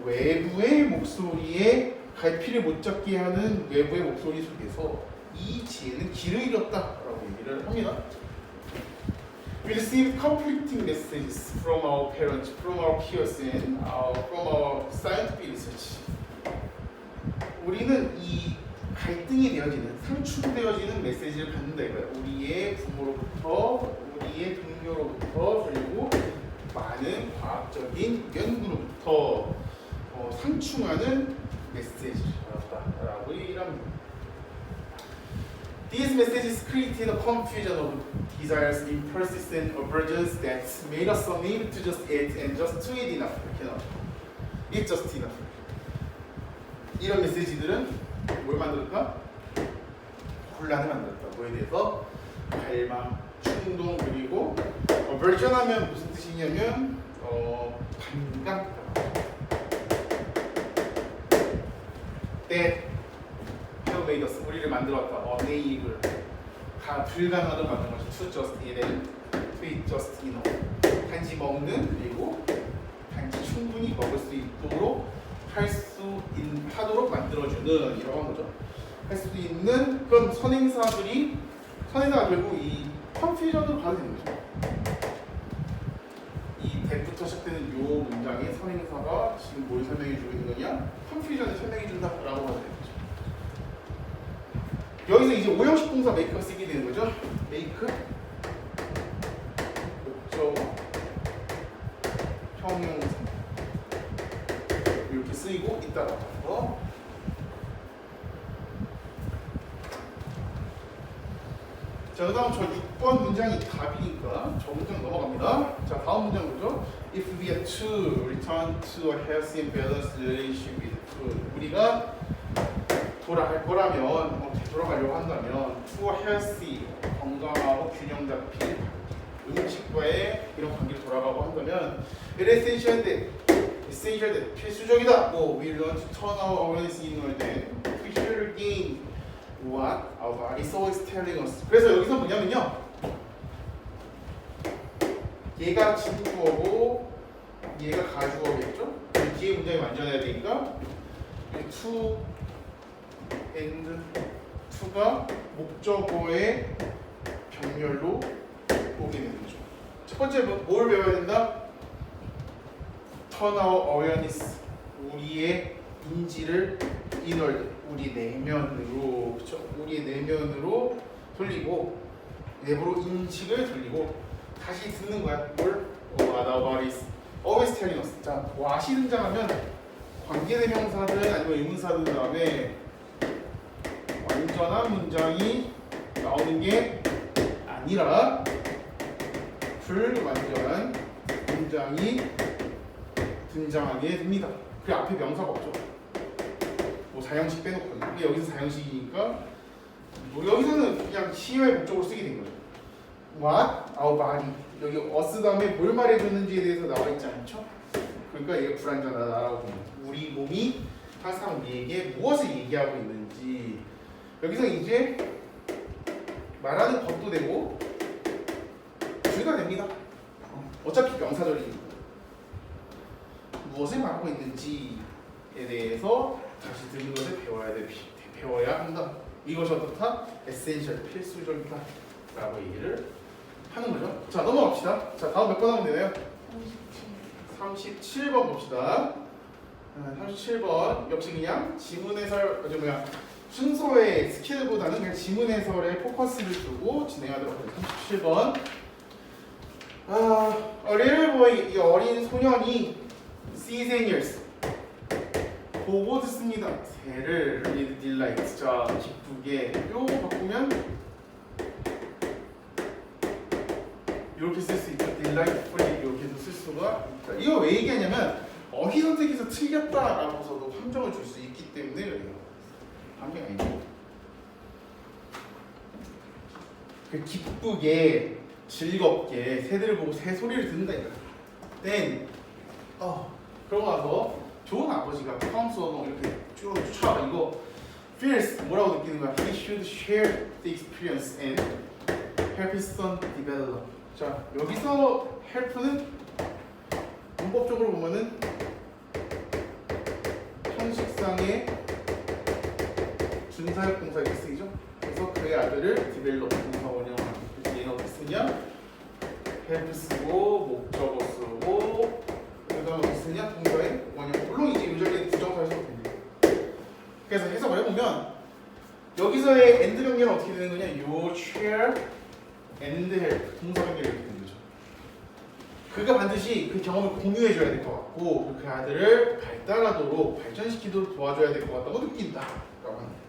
외부의 목소리에 갈피를 못 잡게 하는 외부의 목소리 속에서 이 지혜는 길을 잃었다라고 얘기를 합니다. We received conflicting messages from our parents, from our peers, and from our scientific research. 우리는 이 갈등이 되어지는, 상충되어지는 메시지를 받는다 이거예요. 우리의 부모로부터, 우리의 동료로부터, 그리고 많은 과학적인 연구로부터 상충하는 메시지를 받았다라고 얘기를 합니다. These messages created a confusion of desires, impulses, and aversions that made us unable to just eat and just to eat enough. 이렇게 나와요. Eat just enough. 이런 메시지들은 뭘 만들었다? 혼란을 만들었다. 뭐에 대해서? 갈망, 충동, 그리고 aversion 하면 무슨 뜻이냐면 반감. That made us, 우리를 만들었다. unable, 불가능하도록 만든 것이 to just eat and to eat just enough. 단지 먹는, 그리고 단지 충분히 먹을 수 있도록 하도록 만들어주는 이라고 한 거죠. 할 수 있는 그런 선행사가 결국 이 컨퓨전으로 가게 되는 거죠. 이 대부터 시작되는 요 문장의 선행사가 지금 뭘 설명해주고 있는 거냐? 컨퓨전을 설명해준다라고 하게 되는 거죠. 여기서 이제 오형식 동사 make가 쓰게 되는 거죠. make, 목적, 형용사 이렇게 쓰이고 있다라고 하는 거. 자, 그 다음 저 6번 문장이 답이니까 저 문장 넘어갑니다. 자, 다음 문장 보죠. If we are to return to a healthy and balanced relationship with food, 우리가 돌아가려고 한다면 to a healthy, 건강하고 균형 잡힌 음식과의 이런 관계로 돌아가고 한다면 it is essential that 필수적이다. We learn to turn our awareness inward and to hear again what our body is always telling us. 그래서 여기서 뭐냐면요, 얘가 진주어고 얘가 가주어겠죠. 뒤에 문장이 완전해야 되니까 to and to가 목적어의 병렬로 오게 되는 거죠. 첫 번째 뭘 배워야 된다? Turn our awareness, 우리의 인지를 inward, 우리 내면으로, 그렇죠? 우리의 내면으로 돌리고, 내부로 인식을 돌리고 다시 듣는 거야. 뭘? What our body is always telling us. 자, what이 등장하면 관계대명사들 아니면 의문사들 다음에 완전한 문장이 나오는 게 아니라 불완전한 문장이 등장하게 됩니다. 그 앞에 명사가 없죠. 뭐 사형식 빼놓고. 근데 여기서 사형식이니까 뭐 여기서는 그냥 시의 목적으로 쓰게 된 거죠. What? Our body. 여기 us 다음에 뭘 말해줬는지에 대해서 나와 있지 않죠? 그러니까 이게 불완전하다라고 보면 우리 몸이 항상 우리에게 무엇을 얘기하고 있는지 여기서 이제 말하는 것도 되고 주가 됩니다. 어차피 명사절이니까 무엇을 말하고 있는지에 대해서 다시 듣는 것을 배워야 한다. 이것이 어떻다? 에센셜 필수적이다 라고 얘기를 하는 거죠. 자 넘어갑시다. 자 다음 몇 번 하면 되나요? 37번 봅시다. 37번 역시 그냥 지문 해설 순서의 스킬보다는 그냥 지문 해설에 포커스를 두고 진행하도록 하겠습니다. 37번 A little boy, 이 어린 소년이 sees and hears 보고 듣습니다. 새를 read delight 자 기쁘게 요거 바꾸면 이렇게 쓸 수 있죠. delightfully 이렇게도 쓸 수가 있다. 이거 왜 얘기하냐면 어휘 선택에서 틀렸다라고서도 함정을 줄 수 있기 때문에 그래요. 함정이 아니죠. 그 기쁘게 즐겁게 새들을 보고 새 소리를 듣는다 이거야. Then 그러고 나서 좋은 아버지가 카운스 언어 이렇게 쭉 쫓아가 이거 feels 뭐라고 느끼는 거야? He should share the experience and help his son develop. 자 여기서 help는 문법적으로 보면은 형식상의 준사역 동사 이렇게 쓰이죠. 그래서 그의 아들을 develop 동사 원형화. 그래서 얘는 어떻게 쓰냐? help 쓰고 목적어 쓰고 그다음에 어떻게 쓰냐? 동사의 원형. 물론 이제 유절기는 부정사를 써도 됩니다. 그래서 해석을 해보면 여기서의 and 병렬은 어떻게 되는 거냐? You share and help 동사 병렬이 이렇게 되는 거죠. 그가 반드시 그 경험을 공유해줘야 될 것 같고 그 아들을 발달하도록 발전시키도록 도와줘야 될 것 같다고 느낀다 라고 합니다.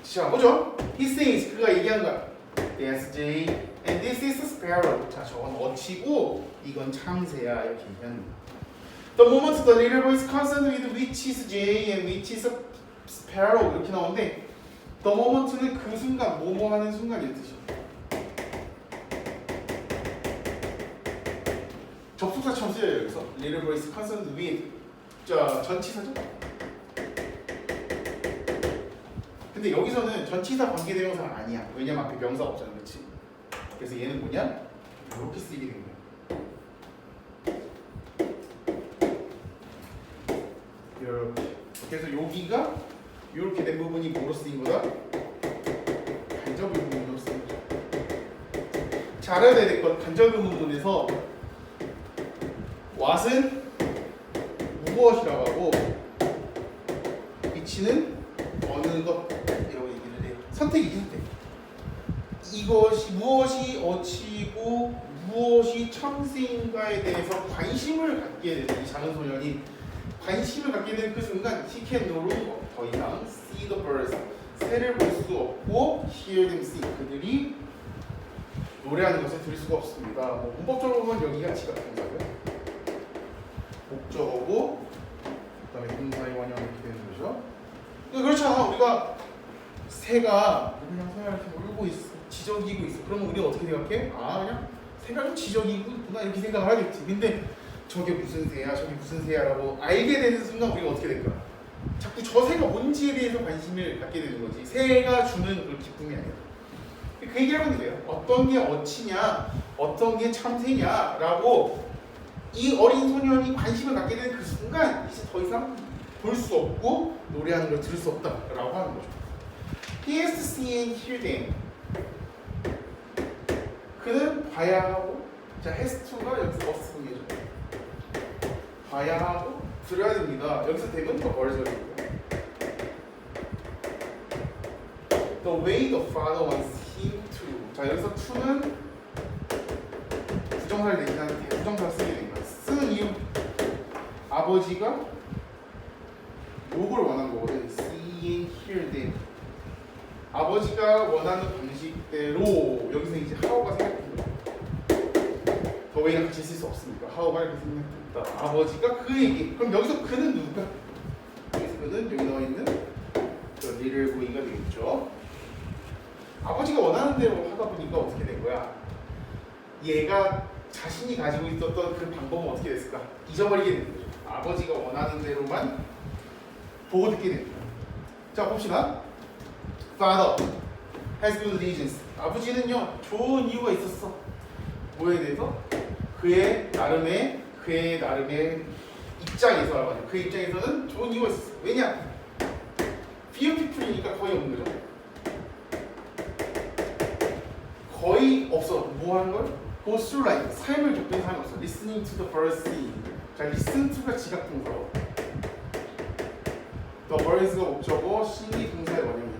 자 보죠. He says 그가 얘기한 거야. That's J and this is a sparrow. 자 저건 어치고 이건 참새야 이렇게 얘기하는 거야. The moment the little boy is concerned with which is J and which is a sparrow 이렇게 나오는데 the moment는 그 순간 뭐뭐 하는 순간이란 뜻이야. 접속사처럼 쓰여요. 여기서 little boy is concerned with 자 전치사죠. 근데 여기서는 전치사 관계대명사가 아니야. 왜냐면 앞에 명사가 없잖아, 그렇지? 그래서 얘는 뭐냐? 이렇게 쓰이게 된 거야. 이렇게. 그래서 여기가 이렇게 된 부분이 뭐로 쓰인 거다? 간접 의문문으로 쓰인 거죠. 잘 알아야 될 것. 간접 의문문에서 what은 무엇이라고 하고 which는 어느 것 이라고 얘기를 해요. 선택이지 선택. 이것이 무엇이 어치고 무엇이 참새인가에 대해서 관심을 갖게 되는 이 작은 소년이 관심을 갖게 되는 그 순간 he can no longer 더 이상 see the birds 새를 볼 수 없고 hear them sing 그들이 노래하는 것을 들을 수가 없습니다. 뭐 문법적으로 보면 여기가 지각 동사고요. 목적어고 그다음에 동사의 원형 이렇게 되는 거죠. 그렇잖아. 우리가 새가 그냥 새가 이렇게 울고 있어, 지저귀고 있어. 그러면 우리가 어떻게 생각해? 아 그냥 새가 좀 지저귀고 있구나 이렇게 생각을 하겠지. 근데 저게 무슨 새야, 저게 무슨 새야라고 알게 되는 순간 우리가 어떻게 될까? 자꾸 저 새가 뭔지에 대해서 관심을 갖게 되는 거지. 새가 주는 그 기쁨이 아니라. 그 얘기하면 돼요. 어떤 게 어치냐, 어떤 게 참새냐라고 이 어린 소년이 관심을 갖게 되는 그 순간 이제 더 이상 볼 수 없고 노래하는 걸 들을 수 없다라고 하는 거죠. He has to see and hear them. 그는 봐야 하고 자 has to가 여기서 must 분이죠. 봐야 하고 들어야 됩니다. 여기서 them은 또 벌절이고요. The way the father wants him to. 자 여기서 to는 부정사를 대신하는 대부정사를 쓰게 된 거예요. 쓰는 이유 아버지가 요걸 원한 거거든. See and hear them. 아버지가 원하는 방식대로 여기서 이제 how가 생략된 거예요. 더 way랑 같이 쓸 수 없으니까 how가 이렇게 생략됐다. 아버지가 그 얘기. 그럼 여기서 그는 누굴까? 여기서 그는 여기 나와 있는 그 little boy가 되겠죠. 아버지가 원하는 대로 하다 보니까 어떻게 된 거야? 얘가 자신이 가지고 있었던 그 방법은 어떻게 됐을까? 잊어버리게 된 거죠. 아버지가 원하는 대로만 보고 듣게 됩니다. 자 봅시다. Father has good reasons. 아버지는요 좋은 이유가 있었어. 뭐에 대해서? 그의 나름의 입장에서 말하죠. 그 입장에서는 좋은 이유가 있었어. 왜냐? few people이니까 거의 없는 거죠. 거의 없어. 뭐 하는 걸? go through life. 삶을 겪는 사람이 없어. listening to the birds sing. 자, listen to가 지각동사로. the birds가 목적어, sing이 동사의 원형이야.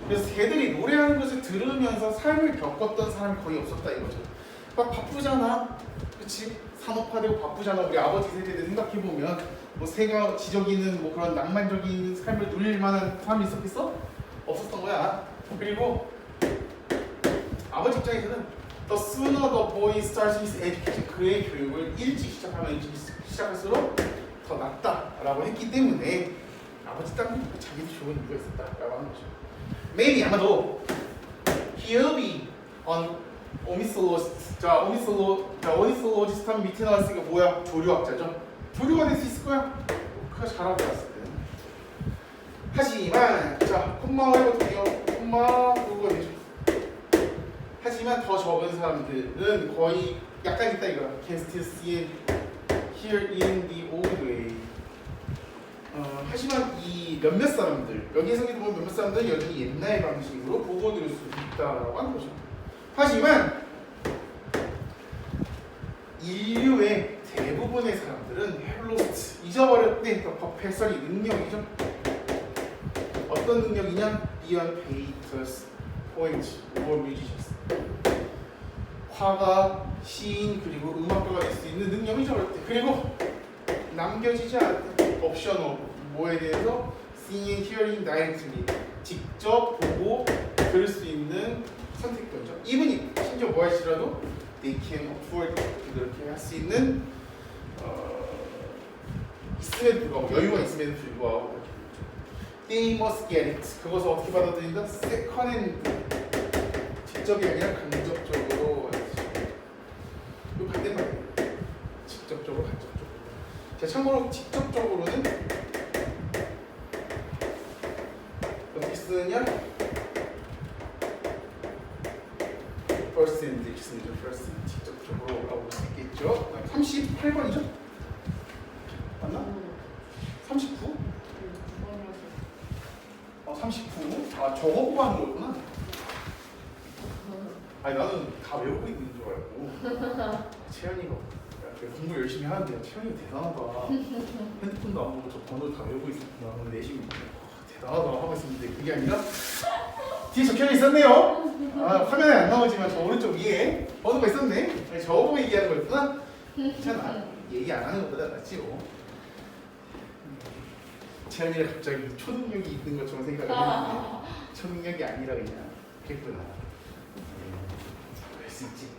그래서 걔들이 노래하는 것을 들으면서 삶을 겪었던 사람이 거의 없었다 이거죠. 막 바쁘잖아. 그치? 산업화되고 바쁘잖아. 우리 아버지 세대들 생각해보면 뭐 새가 지저귀는 뭐 그런 낭만적인 삶을 누릴 만한 사람이 있었겠어? 없었던 거야. 그리고 아버지 입장에서는 the sooner the boy starts his education, 그의 교육을 일찍 시작할수록 더 낫다라고 했기 때문에 아버지 땅 자기도 좋은 이유가 있었다라고 하는 거죠. Maybe 아마도 he'll be on ornithologist. 자, ornithologist 하면 밑에 나왔으니까 뭐야? 조류학자죠. 조류가 될 수 있을 거야. 그거 잘하고 왔을 때. 하지만 자, 콤마 해볼게요. 콤마 누구가 되죠? 하지만 더 적은 사람들은 거의 약간 있다 이거야. Can still see it here in the old way. 하지만 이 몇몇 사람들, 여기에서 보면 몇몇 사람들은 여전히 옛날 방식으로 보고 들을 수 있다라고 하는 거죠. 하지만 인류의 대부분의 사람들은 have lost, 잊어버렸대. 헬설이 능력이죠. 어떤 능력이냐? beyond painters, poets, or musicians. 화가, 시인, 그리고 음악가가 될 수 있는 능력을 잊어버렸대. 그리고 남겨지지 않았대. 옵셔널, 뭐에 대해서? seeing and hearing directly, 직접 보고 들을 수 있는 선택권이죠. 이분이 심지어 뭐 할지라도 they can afford, 그렇게 할 수 있는 있음에도 불구하고, 여유가 있음에도 불구하고 they must get it, 그것을 어떻게 받아들인다? second hand, 직접이 아니라 간접적으로. 이거 반대말이에요. 직접적으로, 간접적으로. 자, 참고로 직접적으로는 어떻게 쓰느냐? first hand 이렇게 쓰는 거죠. first hand, 직접적으로 라고 볼 수 있겠죠. 38번이죠? 맞나? 39? 39? 아, 저거 뽑아는 거였구나. 아니, 나는 다 외우고 있는 줄 알고. 채연이가 공부 열심히 하는데 채연이가 대단하다. 핸드폰도 안 보고 저 번호를 다 외우고 있었구나. 오늘 내심 대단하다 하고 있었는데 그게 아니라 뒤에 적혀져 있었네요. 아, 화면에 안 나오지만 저 오른쪽 위에 번호가 있었네. 아니, 저거 보고 얘기하는 거였구나. 괜찮아. 얘기 안 하는 것보다 낫지요. 채연이가 갑자기 초능력이 있는 것처럼 생각을 했는데 초능력이 아니라 그냥 그랬구나. 그럴 수 있지.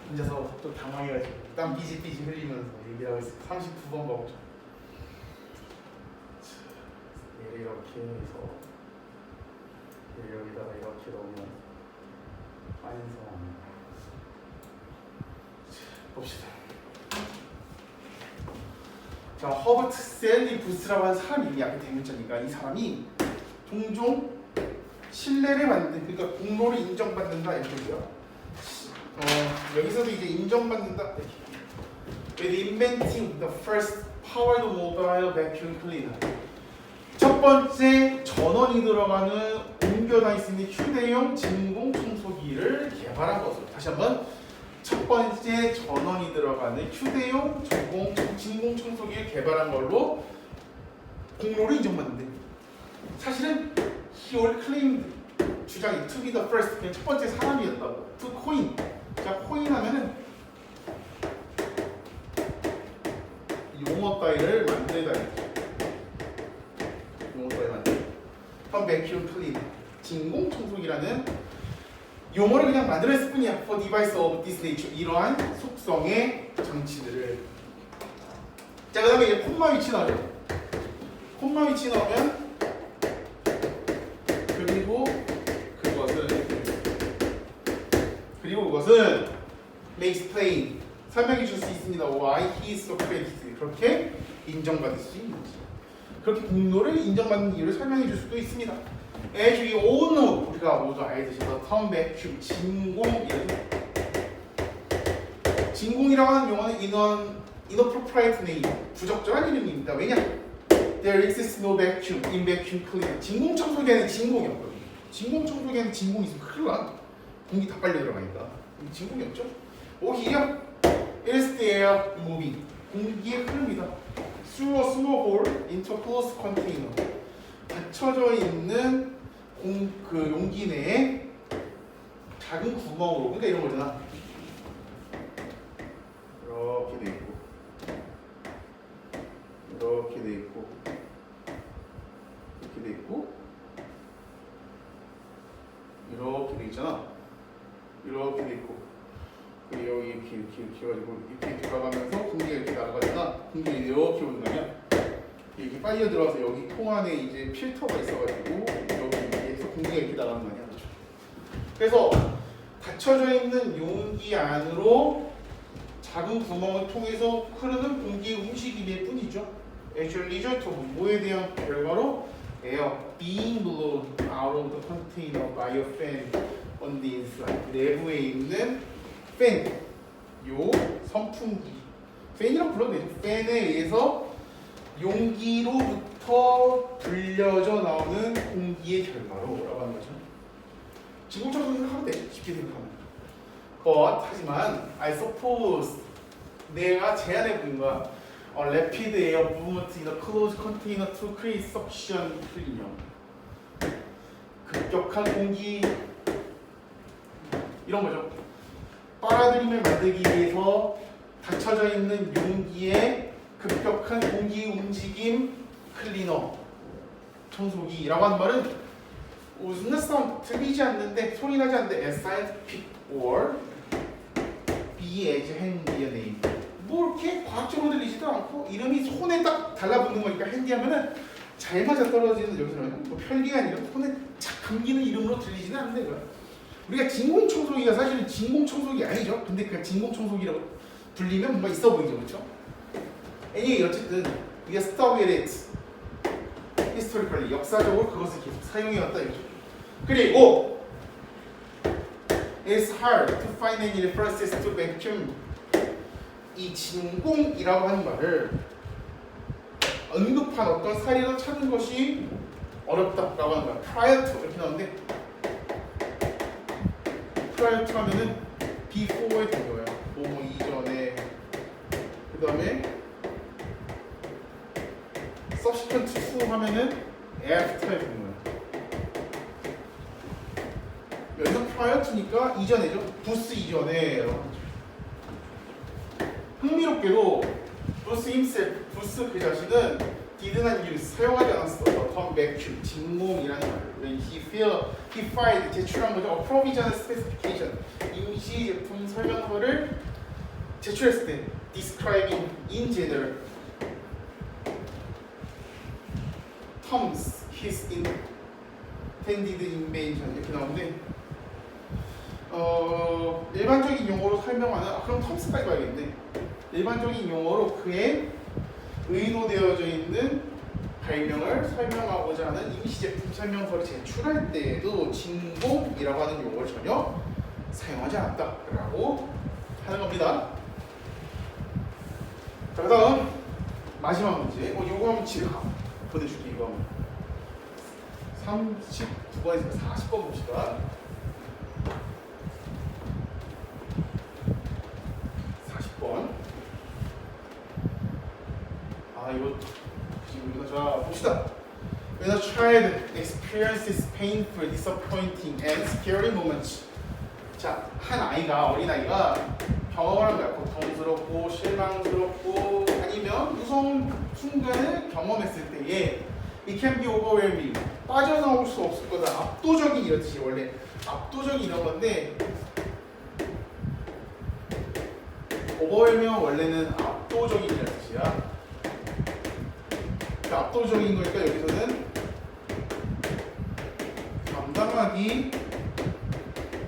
혼자서 또 당황해가지고 땀 삐질삐질 흘리면서 얘기를 하고 있어요. 39번 가보죠. 얘를 이렇게 해서 여기다가 이렇게 넣으면 완성. 봅시다. 자, 허버트 셀리 부스라고 하는 사람이 이름이 앞에 대문자니까 이 사람이 종종 신뢰를 받는, 그러니까 공로를 인정받는다 이렇게요. 여기서도 이제 인정받는다. With inventing the first powered mobile vacuum cleaner. 첫 번째 전원이 들어가는 옮겨 다닐 수 있는 휴대용 진공 청소기를 개발한 것으로. 다시 한번. 첫 번째 전원이 들어가는 휴대용 진공 청소기를 개발한 걸로 공로를 인정받는데, 사실은 he all claimed, 주장이 to be the first, 그냥 첫 번째 사람이었다고. to coin. 자, 코인 하면은 용어 따위를 만들다. 용어 따위 만들다. 그럼 vacuum cleaner, 진공 청소기라는 용어를 그냥 만들었을 뿐이야. For device of this nature, 이러한 속성의 장치들을. 자, 그 다음에 이제 콤마 위치 나오죠. 콤마 위치 나오면 그리고 그것은 may explain, 설명해 줄 수 있습니다. Why he is so credited, 그렇게 인정받을 수 있는지. 그렇게 공로를 인정받는 이유를 설명해 줄 수도 있습니다. As we all know, 우리가 모두 알듯이 the term vacuum, 진공이라는 진공이라고 하는 용어는 inappropriate name, 부적절한 이름입니다. 왜냐? There exists no vacuum in vacuum cleaner. 진공 청소기에는 진공이 없거든요. 진공 청소기에는 진공이 있으면 큰일 나. 공기 다 빨려 들어가니까. 진공이 없죠? 오히려 is the air moving. 공기의 흐름이다. Through a small hole into a closed container. 닫혀져 있는 그 용기 내에 작은 구멍으로, 그러니까 이런 거잖아. 이렇게 돼 있고, 이렇게 돼 있고, 이렇게 돼 있고, 이렇게 돼 있잖아. 이렇게 돼 있고, 그리고 여기 이렇게 해가지고 이렇게 들어가면서 공기가 이렇게 나가잖아. 공기가 이렇게 오는 거 아니야? 이렇게 빨려 들어와서 여기 통 안에 이제 필터가 있어가지고 여기에서 공기가 이렇게 나가는 거 아니야? 그래서 닫혀져 있는 용기 안으로 작은 구멍을 통해서 흐르는 공기의 움직임일 뿐이죠. As a result of 뭐에 대한 결과로 air being blown out of the container by a fan on the inside. 내부에 있는 팬, 요 선풍기, 팬이라고 불러도 되죠. 팬에 의해서 용기로부터 불려져 나오는 공기의 결과로라고 하는 거죠. 진공청소 생각하면 돼. 쉽게 생각하면. 하지만 I suppose 내가 제안해본 거야. Rapid air movement in a closed container to create suction cleaner. 급격한 공기 이런 거죠. 빨아들임을 만들기 위해서 닫혀져 있는 용기에 급격한 공기 움직임 클리너 청소기라고 하는 말은 웃는 사운드 들리지 않는데 소리 나지 않는데 as scientific or be as handy a name. 뭐 이렇게 과학적으로 들리지도 않고 이름이 손에 딱 달라붙는 거니까 핸디하면은 잘 맞아 떨어지는 여기서는 뭐 편리가 아니라 손에 착 감기는 이름으로 들리지는 않는데 이거야. 우리가 진공 청소기가 사실은 진공 청소기 아니죠. 근데 그 진공 청소기라고 불리면 뭔가 있어 보이죠, 그렇죠? anyway, 어쨌든 we are stuck with it. historically 역사적으로 그것을 계속 사용해 왔다 이거죠. 그리고 it's hard to find any references to vacuum. 이 진공이라고 하는 말을 언급한 어떤 사례를 찾는 것이 어렵다라고 하는 거야. prior to 이렇게 나오는데 prior to 하면은 before에 된 거예요. 뭐 이전에 그 다음에 subsequent to 하면은 after에 된 거예요. 여기서 prior to니까 이전에죠. 부스 이전에. 흥미롭게도 부스 himself, 부스 그 자신은 did not use, 사용하지 않았어. term vacuum, 진공이라는 말을. When he filed, 제출한 거죠. A provisional specification, 임시 제품 설명서를 제출했을 때 describing in general terms his intended invention 이렇게 나오는데 일반적인 용어로 설명하는 그럼 텀스까지 봐야겠네. 일반적인 용어로 그의 의도되어져 있는 발명을 설명하고자 하는 임시제품 설명서를 제출할 때에도 진공이라고 하는 용어를 전혀 사용하지 않았다라고 하는 겁니다. 자, 그 다음 마지막 문제. 요거 한번 집에 보내줄게. 이거 한번 39번에서 40번 봅시다. 40번. 이거 지금 자 봅시다. When a child experiences painful, disappointing, and scary moments. 자, 한 아이가 어린 아이가 경험을 하는 거야. 고통스럽고 실망스럽고 아니면 무서운 순간을 경험했을 때에 it can be overwhelming. 빠져나올 수 없을 거다. 압도적인 이런 뜻이 원래 압도적인 이런 건데 overwhelming은 원래는 압도적인 이런 뜻이야. 압도적인 거니까 여기서는 감당하기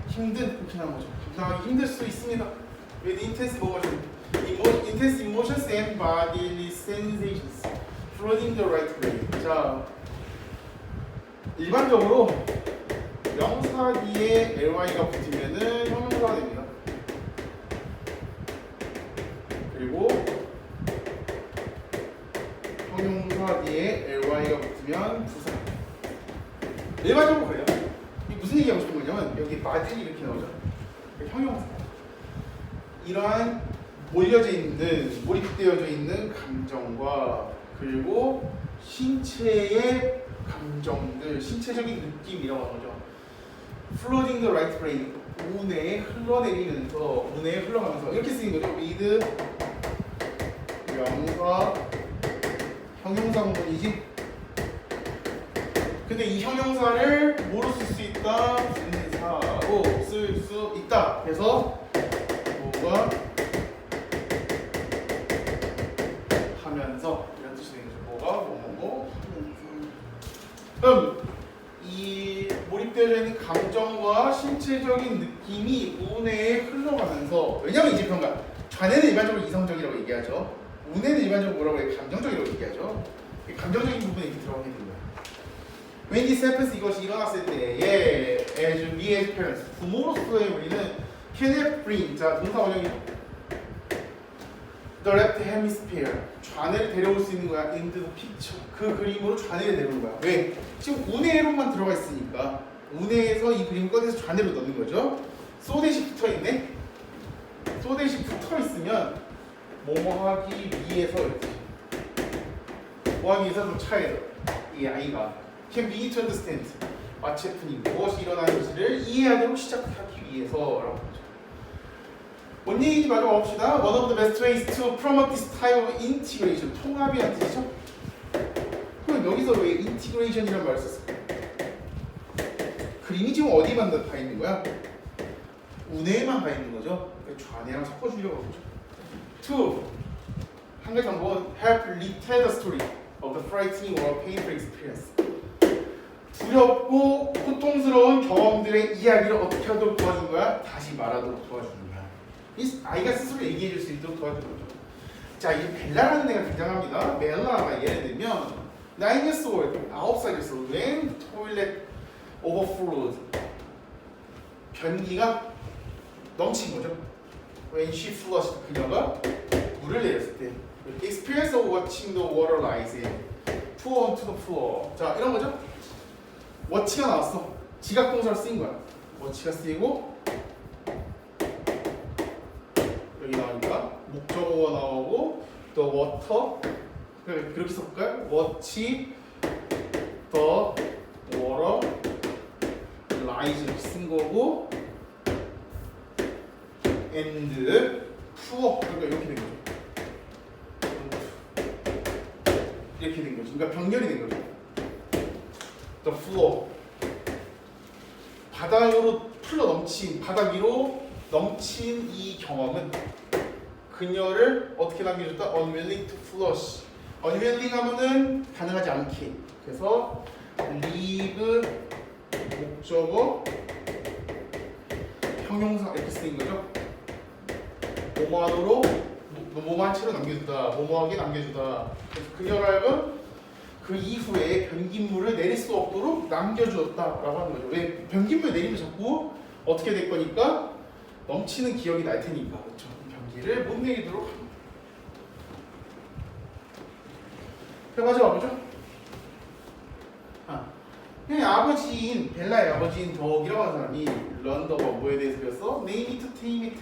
힘든 이렇게 나온 거죠. 감당하기 힘들 수 있습니다. With intense emotions and bodily sensations, flooding the right way. 자, 일반적으로 명사 뒤에 ly가 붙으면은 형용사가 됩니다. 그리고 형용사 뒤에 ly가 붙으면 부사. 일반적으로 그래요. 이 무슨 얘기하고 싶은 거냐면 여기 마진이 이렇게 나오죠. 형용사. 이러한 몰입되어져 있는 감정과 그리고 신체의 감정들, 신체적인 느낌이라고 하는 거죠. Flooding the right brain, 우뇌에 흘러내리면서, 우뇌에 흘러가면서 이렇게 쓰인 거죠. with 명사, 형용사 구문이지. 근데 이 형용사를 뭐로 쓸 수 있다? 분사로 쓸 수 있다. 그래서 뭐가 하면서 이런 뜻이 되는 거죠. 뭐가 뭐뭐 하면서. 그럼 이 몰입되어 있는 감정과 신체적인 느낌이 우뇌에 흘러가면서, 왜냐면 이제 그런가, 좌뇌는 일반적으로 이성적이라고 얘기하죠. 우뇌는 일반적으로 뭐라고 해요? 감정적이라고 얘기하죠. 감정적인 부분에 이렇게 들어가게 되는 거예요. When this happens, 이것이 일어났을 때에 as we as parents, 부모로서의 우리는 can help bring, 자 동사 원형이 the left hemisphere, 좌뇌를 데려올 수 있는 거야. into the picture, 그 그림으로 좌뇌를 데려오는 거야. 왜? 지금 우뇌로만 들어가 있으니까 우뇌에서 이 그림을 꺼내서 좌뇌로 넣는 거죠. so that이 붙어있네. so that이 붙어있으면 뭐뭐하기 위해서 이렇게 뭐하기 위해서 좀 차에서 이 아이가 can be to understand, what's happening, 무엇이 일어나는지를 이해하도록 시작하기 위해서라고 하죠. 뭔 얘기인지 마저 봅시다. One of the best ways to promote this type of integration, 통합이라는 뜻이죠. 그럼 여기서 왜 integration이라는 말을 썼을까? 그림이 지금 어디만 가 있는 거야? 우뇌에만 가 있는 거죠. 좌뇌랑 섞어주려고 하죠. Two, 한 가지 방법은 help retell the story of the frightening or painful experience. 두렵고 고통스러운 경험들의 이야기를 어떻게 하도록 도와주는 거야? 다시 말하도록 도와주는 거야. 이 아이가 스스로 얘기해 줄 수 있도록 도와주는 거죠. 자, 이 벨라라는 애가 등장합니다. 벨라가 예를 들면 9 years old, 9살이었어. when toilet overflowed, 변기가 넘친 거죠. when she flushed, 그녀가 물을 내렸을 때. experience of watching the water rise pour onto the floor. 자, 이런 거죠. 워치가 나왔어. 지각 동사를 쓰인 거야. 워치가 쓰이고 여기 나오니까 목적어가 나오고 the water, 그렇게 써볼까요? watch the water rise 이렇게 쓴 거고 and pour, 그러니까 이렇게 된 거죠. 이렇게 된 거죠. 그러니까 병렬이 된 거죠. The floor, 바닥으로 풀러 넘친, 바닥 위로 넘친 이 경험은 그녀를 어떻게 남겨줬다? Unwilling to flush. Unwilling 하면은 가능하지 않게. 그래서 leave 목적어 형용사 이렇게 쓰인 거죠. 뭐뭐하도록 뭐뭐한 채로 남겨주다, 뭐뭐하게 남겨주다. 그래서 그녀라면 그 이후에 변기물을 내릴 수 없도록 남겨주었다라고 하는 거죠. 왜? 변기물 내리면 자꾸 어떻게 될 거니까 넘치는 기억이 날 테니까, 그렇죠? 변기를 못 내리도록 합니다. 마지막 아버죠? 아버지인 벨라의 아버지인 덕이라고 하는 사람이 런더가 뭐에 대해서 배웠어? Name it, tame it,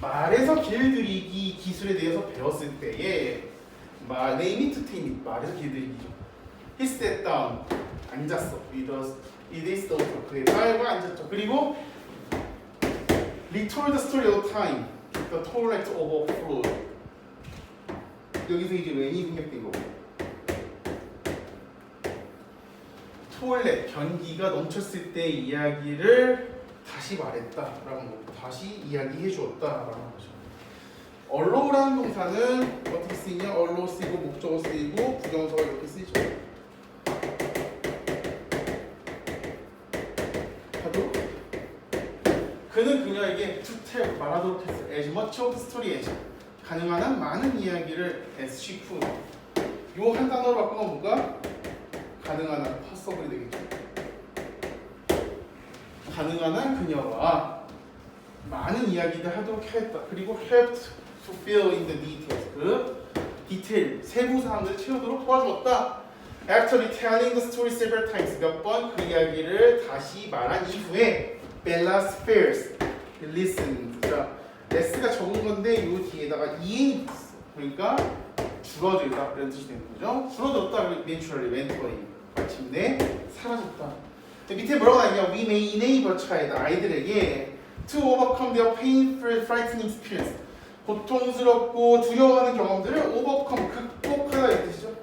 말에서 길들이기 기술에 대해서 배웠을 때에 name it, tame it, 말에서 길들이기죠. He sat down, 앉았어. With his daughter, 그의 딸과 앉았죠. 그리고 retold the story of time, the toilet overflowed. 여기서 이제 when이 생략된 거고, 토일렛, 변기가 넘쳤을 때 이야기를 다시 말했다라는 거고, 다시 이야기해 주었다라는 거죠. allow라는 동사는 어떻게 쓰이냐? allow 쓰이고 목적어 쓰이고 부정사가 이렇게 쓰이죠. 하도 그는 그녀에게 to tell, 말하도록 했어. as much of the story as, 가능한 한 많은 이야기를 as she could. 요 한 단어로 바꾸면 뭔가 가능한 한 possible이 되겠죠. 가능한 한 그녀와 많은 이야기를 하도록 하였다. 그리고 helped to fill in the details. 그 디테일, 세부 사항을 채우도록 도와주었다. After retelling the story several times, 몇 번 그 이야기를 다시 말한 이후에 Bella's fears listened. 자, 레스가 적은 건데 요 뒤에다가 이행이 있어. 그러니까 줄어들다 이런 뜻이 되는 거죠. 줄어들었다. Naturally went away. 마침내 사라졌다. 밑에 뭐라고 나있냐? We may enable a child. 아이들에게 to overcome their painful, frightening experience. 고통스럽고 두려워하는 경험들을 overcome, 극복하다 이 뜻이죠.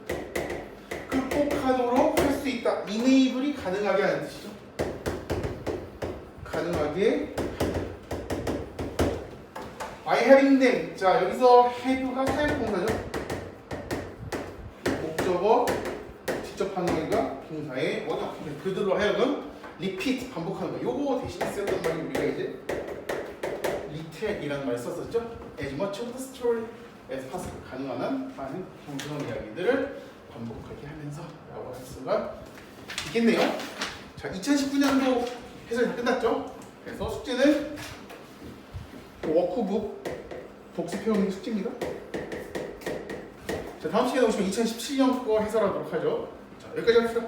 극복하도록 할 수 있다. enable이 가능하게 하는 뜻이죠. 가능하게. By having them. 자, 여기서 have가 사역동사죠. 목적어, 직접 하는 거니까 동사의 원형. 그들로 하여금 repeat, 반복하는 거. 요거 대신 쓰였던 말이 우리가 이제 retell이라는 말을 썼었죠. As much of the story as possible. 가능한 한 많은 그런 이야기들을 반복하게 하면서 라고 할 수가 있겠네요. 자, 2019년도 해설이 다 끝났죠. 그래서 숙제는 워크북 복습해오는 게 숙제입니다. 자, 다음 시간에 오시면 2017년 거 해설하도록 하죠. 자, 여기까지 합시다.